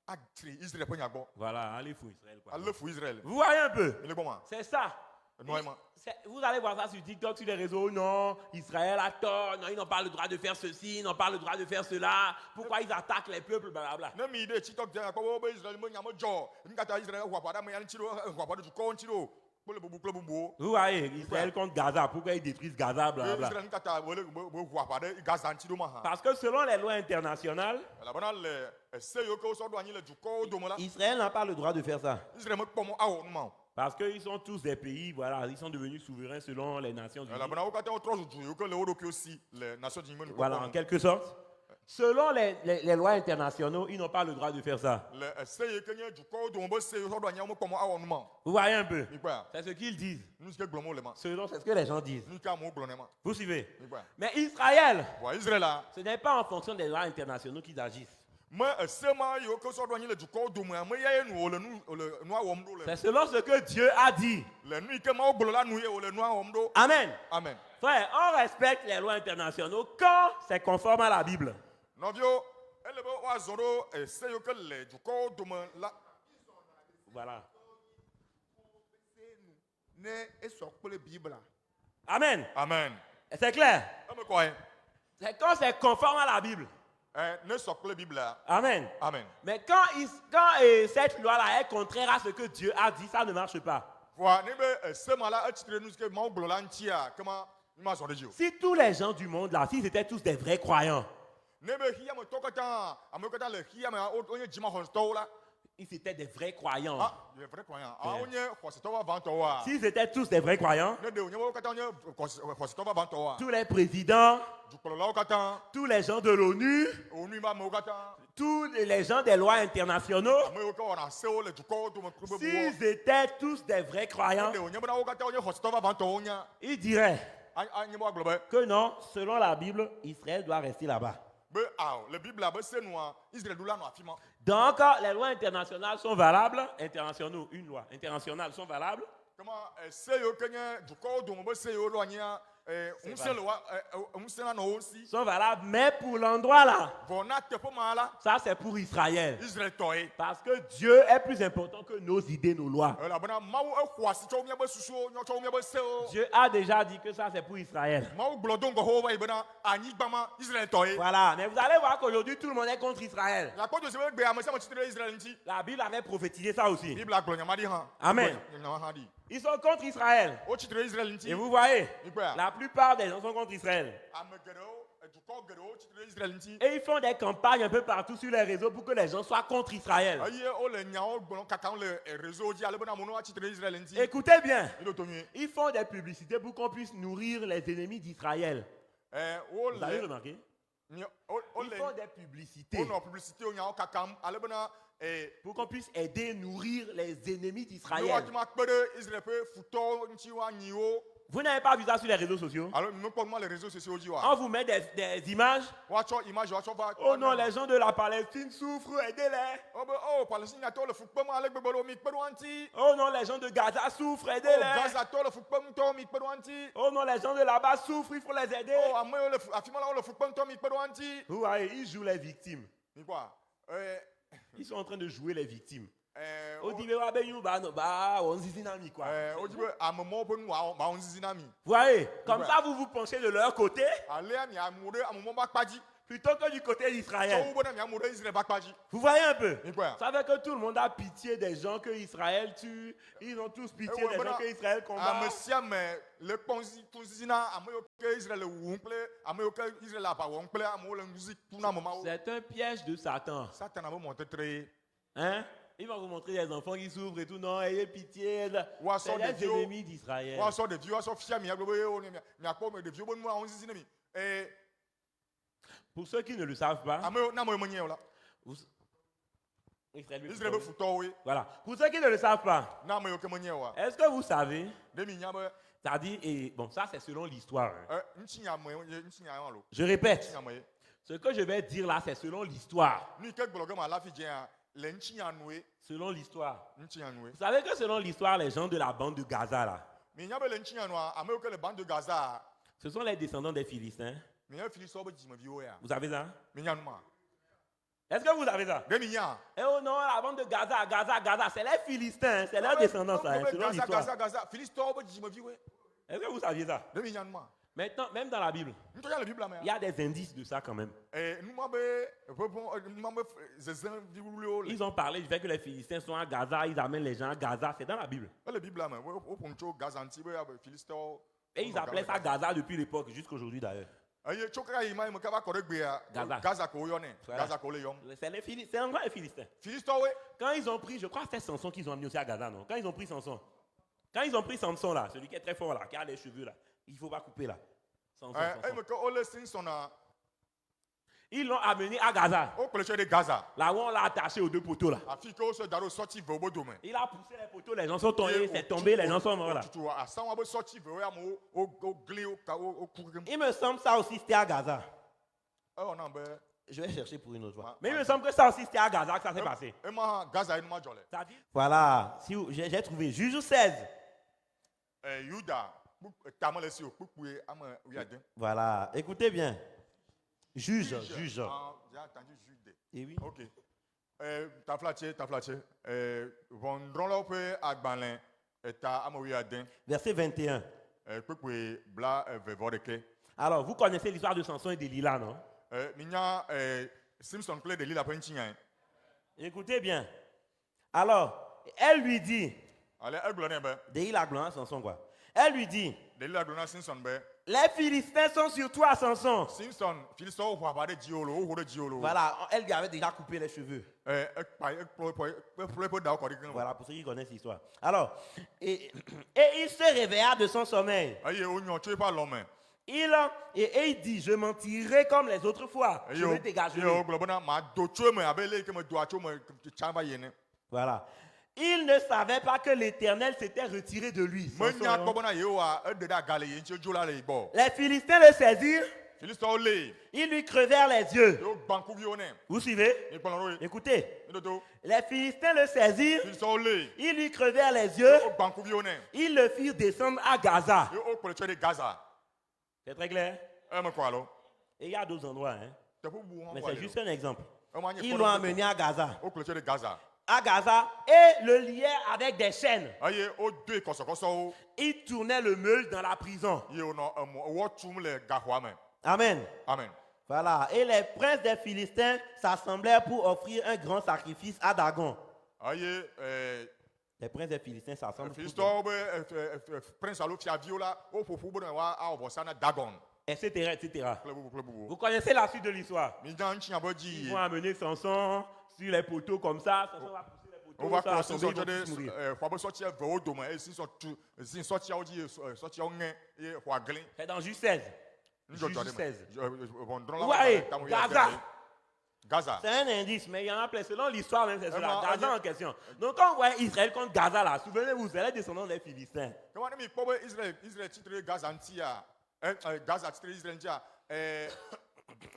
atsri Israël ƒe nyagbɔ. Voilà, allez fou Israël. Quoi. Ale fu Israël. Vous voyez un peu? Mi le gbɔ ma. C'est ça. Noëma. Vous allez voir ça sur TikTok, sur les réseaux. Non, Israël a tort. Non, ils n'ont pas le droit de faire ceci. Ils n'ont pas le droit de faire cela. Pourquoi ils attaquent les peuples, blablabla. Ne mi de TikTok dze akpɔ wo be Israël me nya me dzɔ. Nkata Israël wɔ aʋa ɖe ame ya ŋuti ɖo, wɔ aʋa ɖe dukɔwo ŋuti ɖo. Kple bubu kple bubuwo. Vous voyez, Israël contre Gaza. Pourquoi ils détruisent Gaza, blablabla. Israël nkata wole wɔ aʋa ɖe Gaza ŋuti ɖo ma hã. Parce que selon les lois internationales, Elabena le ese yiwo ke wosɔ ɖo anyi le dukɔwo dome la, Israël n'a pas le droit de faire ça. Israël mekpɔ mɔ awɔ nu ma o. Parce qu'ils sont tous des pays, voilà, ils sont devenus souverains selon les Nations Unies. Elabena wo katã wotrɔ zu du yiwo ke le wo ɖokuiwo si le Nations Unies me Voilà, en quelque sorte. Selon les lois internationales, ils n'ont pas le droit de faire ça. le ese yi ke nye dukɔwo dome be se yiwo sɔ ɖo anyi wo mekpɔ mɔ awɔ nu ma o. Vous voyez un peu? Mikpɔe. C'est ce qu'ils disent. Nu si ke gblɔm wole ma. Selon, c'est ce que les gens disent. Nu ke amewo gblɔ ne ma. Vous suivez? Mikpɔe. Mais Israël, Wa Israël la. ce n'est pas en fonction des lois internationales qu'ils agissent. Me ese ma yiwo ke sɔ ɖo anyi le dukɔwo dome ame ya ye nu wole nua wɔm ɖo C'est le. selon ce que Dieu a dit. Le nu yi ke Mawu gblɔ la nu ye wole nua wɔm ɖo. Amen. Amen. Frère, on respecte les lois internationales quand c'est conforme à la Bible. Nɔviwo, ele be woazɔ ɖo ese yiwo ke le dukɔwo dome la. Voilà. Ne esɔ kple Bible. Amen. Amen. C'est clair. Eme kɔ ye. C'est quand c'est conforme à la Bible. Ne sɔ kple Biblia. Amen. Amen. Mais quand cette loi-là est contraire à ce que Dieu a dit, ça ne marche pas. Wa ne be ese ma la etsitre nu si ke Mawu gblɔ la ŋutia kema mi ma zɔ ɖe dzi o. Si tous les gens du monde là, s'ils étaient tous des vrais croyants, Ne be xiametɔ katã amewo katã le xiame wonye dzimaxɔsetɔwo la. ils étaient des vrais croyants. Ah, les vrais croyants. Ah, wonye xɔsetɔwo vavãtɔwoa. S'ils étaient tous des vrais croyants, Ne de wonye wo katã wonye xɔsetɔwo vavãtɔwoa. tous les présidents, Dukplɔlawo katã. tous les gens de l'ONU, Onu ba amewo katã. tous les gens des lois internationales, Ame yiwo ke wɔna sewo le dukɔwo dome kple bubuwo. s'ils étaient tous des vrais croyants, Ne de wonye bena wo katã wonye xɔsetɔwo vavãtɔwo nya. ils diraient Anye be woagblɔ be. que non, selon la Bible, Israël doit rester là-bas. Be le Biblia be se nua Israël ɖu la nɔ afi ma. Donc, les lois internationales sont valables, internationales, une loi internationale sont valables, Kema se yiwo ke nye dukɔwo dome be se yiwo ɖo anyia ŋusẽ le wa ŋusẽ la nɔ wo si. sont valables, mais pour l'endroit là, Vɔ na teƒe ma la ça c'est pour Israël. Israël tɔ ye. Parce que Dieu est plus important que nos idées, nos lois. Elabena Mawu exɔ asi tsɔ míabe susuwo tsɔ míabe sewo. Dieu a déjà dit que ça c'est pour Israël. Mawu gblɔ do ŋgɔ xɔwo va yi bena anyigba ma Israël tɔ ye. Voilà, mais vous allez voir qu'aujourd'hui tout le monde est contre Israël. Gakpɔ dze be gbe ame sia ame tsitre ɖe Israël ŋuti. La Bible avait prophétisé ça aussi. Biblia gblɔ nyama ɖi hã. Amen. Nyama hã ɖi. Ils sont contre Israël. Wo tsitre ɖe Israël ŋuti. Et vous voyez, Mikpɔe. la plupart des gens sont contre Israël. Ame geɖewo dukɔ geɖewo tsitre ɖe Israël ŋuti. Et ils font des campagnes un peu partout sur les réseaux pour que les gens soient contre Israël. Eye wole nyawo gblɔm kakam le réseau dzi ale bena amewo atsitre ɖe Israël ŋuti. Écoutez bien, Milo to nyuie. ils font des publicités pour qu'on puisse nourrir les ennemis d'Israël. Wo Vous avez le remarqué? wo Ils le font des publicités wonɔ publicité wo nyawo kakam ale bena pour qu'on puisse aider, nourrir les ennemis ne d'Israël. woate ma kpe ɖe Israël ƒe futɔwo ŋuti woanyi wo. Vous n'avez pas vu ça sur les réseaux sociaux? Alors ne kpɔ nu ma le réseaux sociaux dzi On wa. vous met des images. Woatsɔ image woatsɔ va. Oh non, les gens de la Palestine souffrent, aidez-les. Oh be oh Palestinatɔwo le fukpem ale gbegbe le mi kpe ɖe wo ŋuti. Oh non, les gens de Gaza souffrent, Oh aidez-les. Gazatɔwo le fukpem ŋutɔ mi kpe ɖe wo ŋuti. Oh non, les gens de là-bas souffrent, il faut les aider. Oh ame yiwo le afi ma la wo le fukpem ŋutɔ mi kpe ɖe wo ŋuti. Vous voyez, ils jouent les victimes. Mi kpɔa Ils sont en train de jouer les victimes. wo On dit, mais ouais, ben, you, bah, non, bah, on dit, dynamique, quoi. wodzi be ame mɔwo ƒe nu ba wo ŋzizi na mi. Vous voyez, comme Ouais. ça, vous vous penchez de leur côté. Alea mi amu ɖe ame mɔwo ƒe akpa dzi. plutôt que du côté tso d'Israël. wo bona miamu ɖe Israël ƒe akpa dzi. Vous voyez un peu? Mi kpɔa. Ça fait que tout le monde a pitié des gens que Israël tue. Ils ont tous pitié des gens que Israël combat. Ame sia ame le kpɔnzi na ame yiwo ke Israël le wum kple ame yiwo ke Israël le aʋa wɔm kple amewo le nuzi kum na memawo. C'est un piège de Satan. Satana be mɔtetre. Hein? Il va vous montrer des enfants qui souffrent et tout. Non, ayez pitié. Wa C'est sɔ les ɖeviwo. ennemis d'Israël. Wa sɔ ɖeviwo wa sɔ fia mia gbe be wo ne miakpɔ me ɖeviwo be nua wo zizi ne mi. Pour ceux qui ne le savent pas, Amewo na amewo menye o la. vous- Israël be Israël be futɔwoe. voilà. Pour ceux qui ne le savent pas, Na ame yiwo ke menye oa. est-ce que vous savez, Ne mi nya be c'est-à-dire, et bon, ça c'est selon l'histoire. Hein. ŋutsi nya me ŋutsi nya lo. Je répète, Ŋutsi nya me ye. ce que je vais dire là, c'est selon l'histoire. Nu ke gblɔ ge ma la fi dzea le ŋutsi nya nue. Selon l'histoire. Ŋutsi nya nue. Vous savez que selon l'histoire, les gens de la bande de Gaza là, Mi nya be le ŋutsi nya nua ame yiwo ke le bande de Gaza. ce sont les descendants des Philistins. Mi nya Filisitɔwo be dzimeviwo ya. Vous savez ça? Mi nya nu ma. Est-ce que vous savez ça? Ne mi nya. Eh oh non, la bande de Gaza, Gaza, c'est les Philistins, c'est leurs descendants ça, hein, selon l'histoire. Gaza. Filisitɔwo be dzimeviwoe. Est-ce que vous saviez ça? Ne mi nya nu ma. Maintenant, même dans la Bible, Ŋutɔ nya le Bible me. il y a des indices de ça quand même. Nu ma be nu ma be zezẽ viwuliwo le. Ils ont parlé du fait que les Philistins sont à Gaza, ils amènent les gens à Gaza, c'est dans la Bible. Le Bible me wo ƒo tso Gaza ŋuti be Filisitɔwo. Et ils appelaient ça Gaza depuis l'époque, jusqu'aujourd'hui d'ailleurs. Eye tso kaka yi ma yi me kaba kɔ ɖe gbea. Gaza. Gaza ko wo yɔnɛ. Voilà. Gaza ko wo le yɔm. C'est les Philistins, c'est encore les Philistins. Filisitɔwoe. Quand ils ont pris, je crois que c'était Samson qu'ils ont amené aussi à Gaza, non? Quand ils ont pris Samson. Quand ils ont pris Samson là, celui qui est très fort là, qui a les cheveux là, il ne faut pas couper là. Samson. Eye me ke wo le Simpson na. Ils l'ont amené à Gaza, Wo kplɔe tso ɖe Gaza. là où on l'a attaché aux deux poteaux là. Afi ke wo se da ɖo sɔti ve wo dome. Il a poussé les poteaux, les gens sont tombés, c'est tombé, les gens sont morts là. Tutu asanwa be sɔti ve wo amewo wo gli wo ka wo ku kekem. Il me semble ça aussi c'était à Gaza. Ewɔna be. Je vais chercher pour une autre fois. Ouais, Mais il ouais. me semble que ça aussi c'était à Gaza que ça s'est passé. Ema Gaza yi nu ma dzɔ le. C'est-à-dire- Voilà, si j'ai trouvé Juge 16. Yuda tame le si o kpukpue ame wuiade. Voilà, écoutez bien. Juge. Ah, j'ai entendu Jude. Et oui. Ok. Taflatse. Vɔndrɔlawo ƒe agbalẽ eta ame wuiade. Verset 21. Kpukpue bla vevɔ ɖeke. Alors, vous connaissez l'histoire de Samson et Delilah, non? Minya Simpson kple Delila ƒe ŋutsinya. Écoutez bien. Alors, elle lui dit, Ale egblɔ nɛ be. Delilah gblɔ na Samson quoi. Elle lui dit, Delila gblɔ na Simpson be. les Philistins sont sur toi, Samson. Simpson Filistɔwo ƒo aʋa ɖe dziwò lo, wo ho ɖe dziwò lo. Voilà, elle lui avait déjà coupé les cheveux. Ekplɔ eƒe dawo kɔ ɖi keŋ. Voilà, pour ceux qui connaissent l'histoire. Alors, et il se réveilla de son sommeil. Eye wonyɔ tso eƒe alɔ me. Et il dit, je m'en tirerai comme les autres fois. Je vais Eye dégager. wogblɔ bena mado tso eme abe le yi ke medoa tso me tsã va yi ene. Voilà. Il ne savait pas que l'Éternel s'était retiré de lui. Samson, Menya hein. kpɔ bena yewoa eɖe ɖe aga le yi ŋuti dzo la le yi gbɔ. Les Philistins le saisirent, Filistɔwo lée. ils lui crevèrent les yeux. Yewo gbã kuviwo nɛ. Vous suivez? Mi kpɔ lɔ ɖo ye. Écoutez, Mi toto. les Philistins le saisirent, Filistɔwo lée. ils lui crevèrent les yeux, Yewo gbã kuviwo nɛ. ils le firent descendre à Gaza. Yewo kplɔe tso ɖe Gaza. C'est très clair? Eme kɔ alo. Et il y a d'autres endroits, hein. Teƒe bubu hã Mais wɔ c'est le. juste un exemple. Ema nye Ils kpɔ l'ont ɖe amené à Gaza. Wo kplɔe tso ɖe Gaza. À Gaza, et le liaient avec des chaînes. Eye wodoe kɔsɔkɔsɔwo. Ils tournaient le meule dans la prison. Ye wonɔ ewɔ tum le gaxɔa me. Amen. Amen. Voilà. Et les princes des Philistins s'assemblèrent pour offrir un grand sacrifice à Dagon. Eye Les princes des Philistins s'assemblent. Filistɔwo be prince alo fiaviwo la woƒoƒu be ne woawɔ vɔsa na Dagon. Etc., etc. Kple bubu. Vous connaissez la suite de l'histoire. Mi nya ŋutsinya be Ils dzi. vont amener Samson sur les poteaux comme ça. Samson va pousser les poteaux. Wo va ça va kplɔ tomber, Simpson ils tso vont tous mourir. ɖe xɔa be sɔti evewo dome eye Simpson tu sɔtiawo dzi sɔtiawo ŋe eye xɔa gli. C'est dans Juge 16. Nudzɔdzɔ Juge ɖe 16. me. Vɔndrɔla Ouais, Gaza. Gaza. C'est un indice, mais il y en a plein. Selon l'histoire même, c'est cela. Vraiment, Gaza en question. Donc quand on voit Israël contre Gaza là, souvenez-vous, c'est les descendants des Philistins. Kama ne mi kpɔ be Israel titre ɖe Gaza ŋutia Gaza titre ɖe Israel ŋutia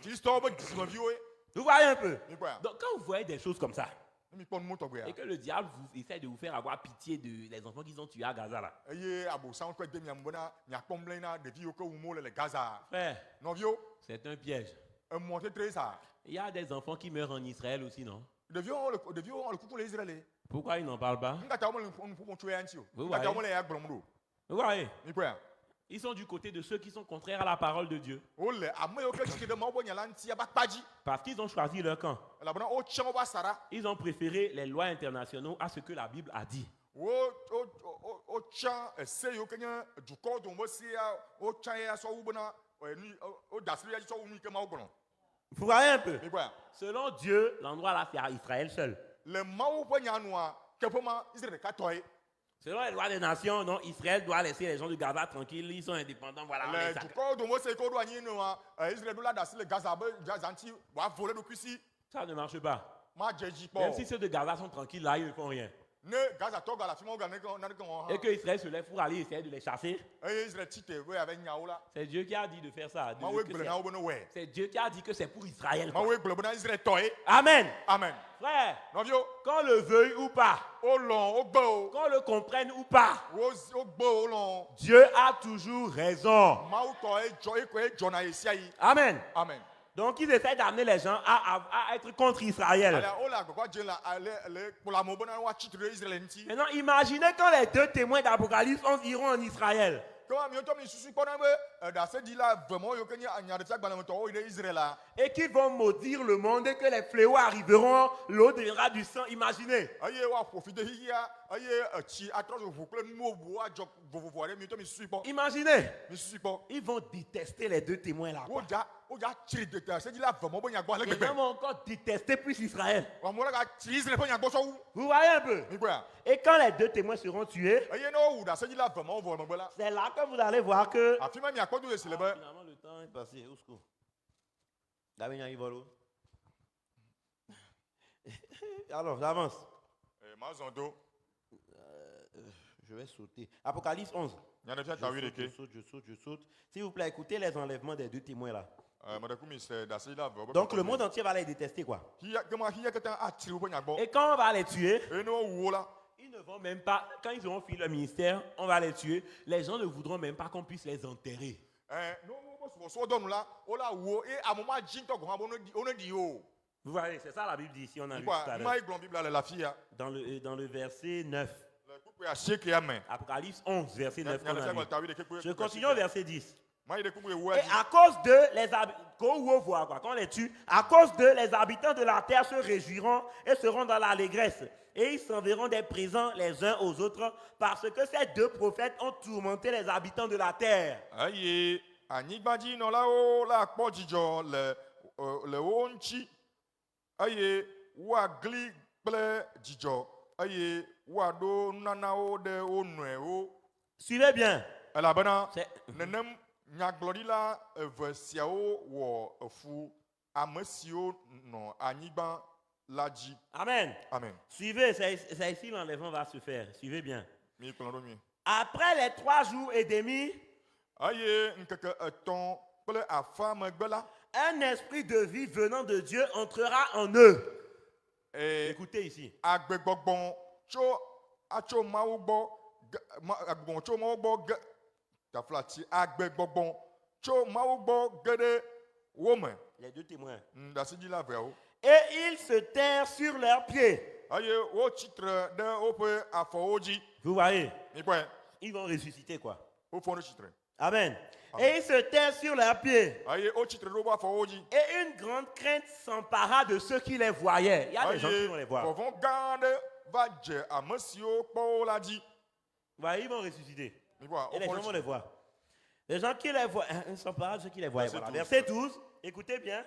Filistɔwo be dzimeviwoe. Vous voyez un peu. Mi kpɔa. Donc quand vous voyez des choses comme ça, Ne mi kpɔ numo tɔgbea. et que le diable essaie de vous faire avoir pitié des enfants qu'ils ont tués à Gaza là. Eye abosanwo kpe de miamu bena miakpɔ mlɔe na ɖevi yiwo ke wum wole le Gaza. Frère, Nɔviwo, c'est un piège. emɔ tetre sa. Il y a des enfants qui meurent en Israël aussi, non? Ɖeviwo le kuku le Israel. Pourquoi ils n'en parlent pas? Ngata wo mele nuƒoƒo tso ya ŋuti o. Vous Ngata wo voyez. mele ya gblɔm ɖo. Vous voyez? Mi kpɔa. Ils sont du côté de ceux qui sont contraires à la parole de Dieu. Ole ame yiwo ke tsike ɖe Mawu ƒe nya la ŋuti aba kpadzi. Parce qu'ils ont choisi leur camp. Elabena wotsɔ woƒe asaɖa. Ils ont préféré les lois internationaux à ce que la Bible a dit. Wotsɔ ese yiwo ke nye dukɔwo dome ƒe sea wotsɔ ya sɔ wu bena woda asi ɖe edzi sɔ wu nu yi ke Mawu gblɔ. Vous voyez un peu? Mi kpɔa. Selon Dieu, l'endroit là, c'est à Israël seul. Le Mawu ƒe nyanua teƒe ma Israël ɖeka tɔe. Selon les lois des nations, non, Israël doit laisser les gens de Gaza tranquilles, ils sont indépendants, voilà. on Le les sac. dukɔwo dome se ke woɖo anyi nua Israël ɖo la da asi le Gaza be Gaza ŋuti wòavo ɖe ɖokui si. Ça ne marche pas. Madze dzi Même si kpɔ. ceux de Gaza sont tranquilles là, ils ne font rien. Ne Gaza tɔ ga le afi ma woga naneke wɔm Et hã. que Israël se lève pour aller essayer de les chasser, Eye Israël tsi te be ave nyawo la. c'est Dieu qui a dit de faire ça. Mawu gblɔ na wo be ne wɔe. C'est Dieu qui a dit que c'est pour Israël. quoi. Mawu gblɔ bena Israël tɔe. Amen. Amen. Frère, Nɔviwo, qu'on le veuille ou pas, wolɔn wogbe o. qu'on le comprenne ou pas, Wogbe o wolɔn. Dieu a toujours raison. Mawu tɔ ekoe dzɔna ye sia yi. Amen. Amen. Donc ils essaient d'amener les gens à être contre Israël. Alors wole agbagba dze le kplɔlamewo bena woatsitre ɖe Israël ŋuti. Maintenant, imaginez quand les deux témoins d'Apocalypse 11 iront en Israël. Kema mi ŋutɔ mi susu kpɔna be ɖaseɖila vemɔ yiwo ke nye nyaɖetsiagbalẽmetɔwo yi ɖe Israël la. Et qu'ils vont maudire le monde et que les fléaux arriveront, l'eau deviendra du sang. Imaginez. Eye woaƒo fi de xixia eye etsi atrɔ zo ʋu kple nuwo adzɔ vovovo aɖe mi ŋutɔ mi susu kpɔ. Imaginez. Mi susu kpɔ. Ils vont détester les deux témoins là. quoi. Wodza tsri ɖaseɖila vemɔ be nyagbɔ ale Les gbegbe. gens vont encore détester plus Israël. Amewo la gatsri Israël ƒe nyagbɔsɔ wu. Vous voyez un peu. Mi kpɔa. Et quand les deux témoins seront tués, Eye ne wowu ɖaseɖila vemɔwo vɔ megbe la. c'est là que vous allez voir que... Afi ma miakpɔ do esi le be. Finalement, le temps est passé. Au secours. David Nyangivolo. Alors, j'avance. Mazɔn do. Je vais sauter. Apocalypse 11. Nyaɖefia ta wi ɖeke. Je saute. S'il vous plaît, écoutez les enlèvements des deux témoins là. Meɖeku mi se ɖaseɖila vemɔ. Donc le monde entier va les détester quoi. Kema xixia katã atsri woƒe nyagbɔ. Et quand on va les tuer, Eye ne wowu wo la. ils ne vont même pas, quand ils auront fini leur ministère, on va les tuer. Les gens ne voudront même pas qu'on puisse les enterrer. Ne wo subɔsubɔ dɔ nu la, wola wu wo eye ame ma dzi ŋutɔ gɔ̃ hã be wone ɖi o. Vous voyez, c'est ça la Bible dit ici, on a vu tout Mikpɔa à numa l'heure. yi gblɔm Biblia le le afi ya. Dans le verset 9. Le kpukpue asiekea me. Apocalypse 11, verset 9. qu'on a Nyaɖefia vu. gblɔ ta wi ɖeke kpukpue. Je continue au verset 10. Ma yi ɖe kpukpue ewoa Et dzi. à cause de les habitants, quand on les tue, à cause de les habitants de la terre se réjouiront et seront dans l'allégresse. Et ils s'enverront des présents les uns aux autres parce que ces deux prophètes ont tourmenté les habitants de la terre. Eye anyigbadzinɔlawo la kpɔ dzidzɔ le wo ŋuti. Eye woagli kple dzidzɔ. Eye woaɖo nunanawo ɖe wo nɔewo. Suivez bien. Elabena C'est- nenem nyagblɔɖila eve siawo wɔ efu ame siwo nɔ anyigba la dzi. Amen. Amen. Suivez, c'est ici l'enlèvement va se faire. Suivez bien. Mi kplɔ ɖo mi. Après les 3 jours et demi, Eye ŋkeke etɔ̃ kple afã megbe la. un esprit de vie venant de Dieu entrera en eux. Écoutez ici. Agbegbɔgbɔ atso Mawu gbɔ. Agbegbɔgbɔ tso Mawu gbɔ ge. Taflati agbegbɔgbɔ tso Mawu gbɔ ge ɖe wo me. Les deux témoins. Ɖaseɖila veawo. Et ils se tinrent sur leurs pieds. Eye wotsitre ɖe woƒe afɔwo dzi. Vous voyez, Mi kpɔe. ils vont ressusciter quoi. Wofɔ ɖe tsitre. Amen. Amen. Et ils se tinrent sur leurs pieds. Eye wotsitre ɖe woƒe afɔwo dzi. Et une grande crainte s'empara de ceux qui les voyaient. Il y a des gens qui vont les voir. Vous Vɔvɔ gã aɖe va dze ame siwo kpɔ wo la dzi. voyez, ils vont ressusciter. Mi kpɔa, Et les gens wofɔ vont ɖe les tsitre. voir. Les gens qui les voient, ils s'emparent de ceux qui les voyaient. Verset Voilà. 12. Verset 12, écoutez bien.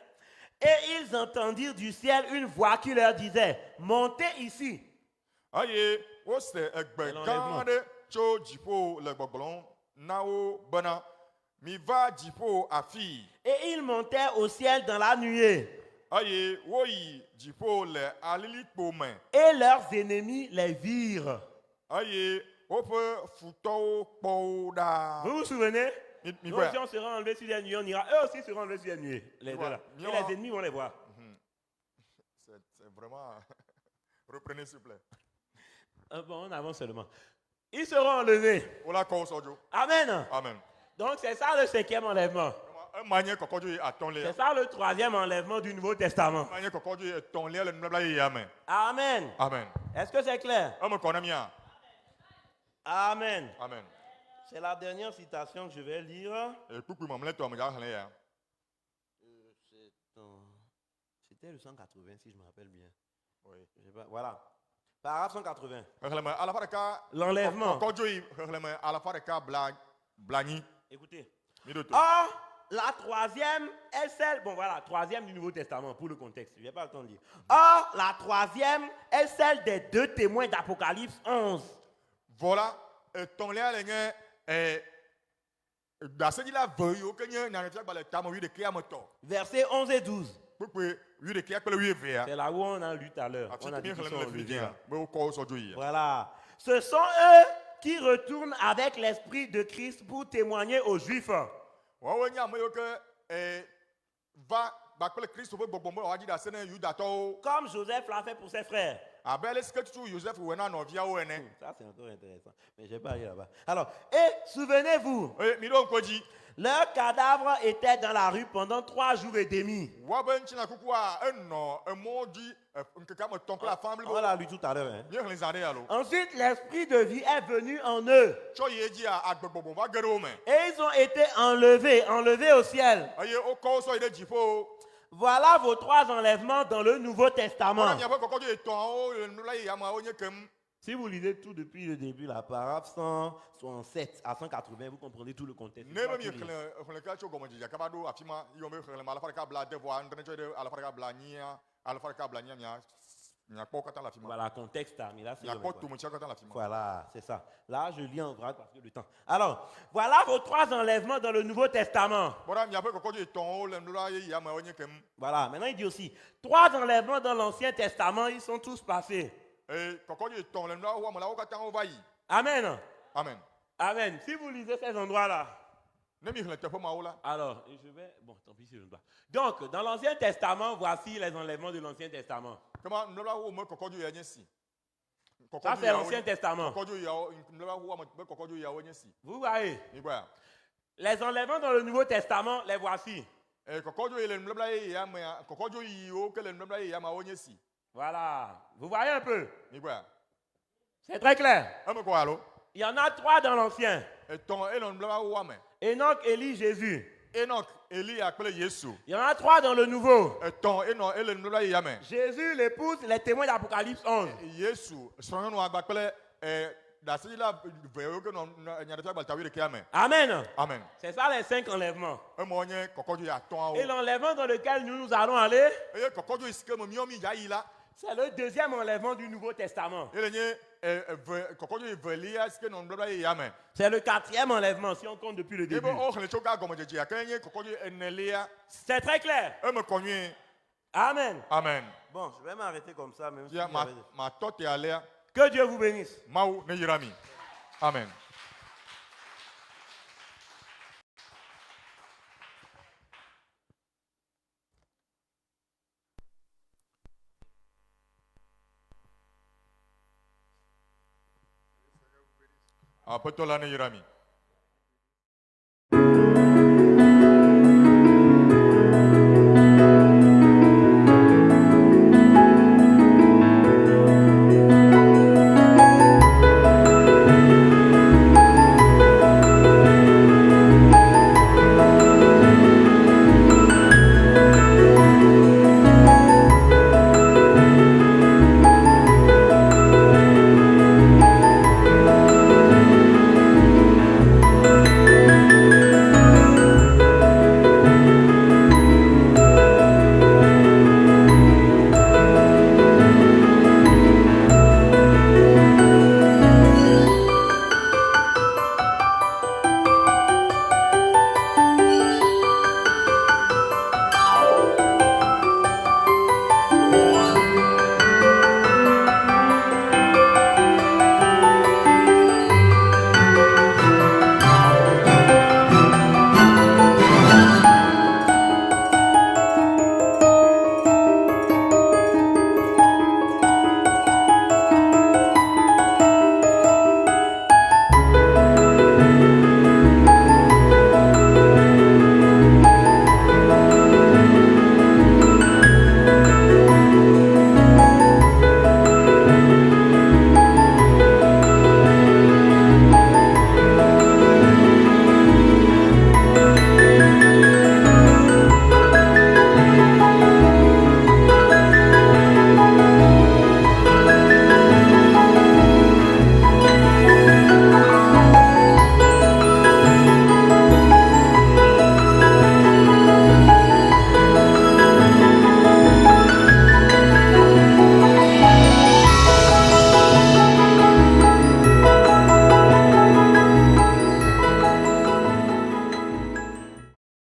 Et ils entendirent du ciel une voix qui leur disait, montez ici. Eye wose egbe C'est gã l'enlèvement. aɖe tso dziƒo le gbɔgblɔm na wo bena mi va dziƒo afii. Et ils montèrent au ciel dans la nuée. Eye woyi dziƒo le alilikpo me. Et leurs ennemis les virent. Eye woƒe futɔwo kpɔ wo ɖaa. Vous vous souvenez? Mi Nous kpɔe. aussi, on sera enlevés sur les nuées, on ira. Eux aussi seront enlevés sur les nuées. Les deux là. Et Voilà. les ennemis vont les voir. C'est vraiment. Reprenez s'il vous plaît. Bon, on avance seulement. Ils seront enlevés. Wola kɔ wo sɔ dzo. Amen. Amen. Donc, c'est ça le 5e enlèvement. Ema nye kɔkɔdzo yi atɔ̃lia. C'est ça le 3e enlèvement du Nouveau Testament. Ema nye kɔkɔdzo yi etɔ̃lia le nubabla yeyea me. Amen. Amen. Est-ce que c'est clair? Eme kɔ na mia. Amen. Amen. c'est la dernière citation que je vais lire. Et puis maman toi me garde là. C'était le 180 si je me rappelle bien. Oui. Je sais pas, voilà. Paragraphe 180. L'enlèvement. Écoutez. Or, la troisième est celle, bon voilà, troisième du Nouveau Testament pour le contexte, je n'ai pas le temps de lire. Or, la troisième est celle des deux témoins d'Apocalypse 11. Voilà, ton lien Versets 11 et 12. C'est là où on a lu tout à l'heure. On a dit qu'ils sont enlevés. Voilà. Ce sont eux qui retournent avec l'Esprit de Christ pour témoigner aux Juifs. Comme Joseph l'a fait pour ses frères. Ça, c'est encore intéressant. Mais je n'ai pas allé là-bas. Alors, et souvenez-vous, leur cadavre était dans la rue pendant 3 jours et demi. On l'a lu tout à l'heure. Hein. Ensuite, l'esprit de vie est venu en eux. Et ils ont été enlevés au ciel. Voilà vos 3 enlèvements dans le Nouveau Testament. Si vous lisez tout depuis le début, la paragraphe 167 à 180, vous comprenez tout le contexte. Voilà, contexte, mais là, c'est voilà, c'est ça. Là, je lis en vrac parce que le temps. Alors, voilà vos 3 enlèvements dans le Nouveau Testament. Voilà, maintenant il dit aussi, 3 enlèvements dans l'Ancien Testament, ils sont tous passés. Amen. Amen. Amen. Si vous lisez ces endroits-là, alors, je vais... Bon, tant pis si je ne dois. Donc, dans l'Ancien Testament, voici les enlèvements de l'Ancien Testament. Ça, c'est l'Ancien Testament. Vous voyez? Les enlèvements dans le Nouveau Testament, les voici. Voilà. Vous voyez un peu? C'est très clair. Il y en a 3 dans l'Ancien. Enoch, Élie, Jésus. Il y en a 3 dans le Nouveau. Jésus, l'épouse, les témoins d'Apocalypse 11. Amen. Amen. C'est ça les 5 enlèvements. Et l'enlèvement dans lequel nous allons aller, c'est le deuxième enlèvement du Nouveau Testament. C'est le 4e enlèvement si on compte depuis le début. C'est très clair. Amen. Amen. Bon, je vais m'arrêter comme ça. Même si que Dieu vous bénisse. Amen. Apotolane Yerami.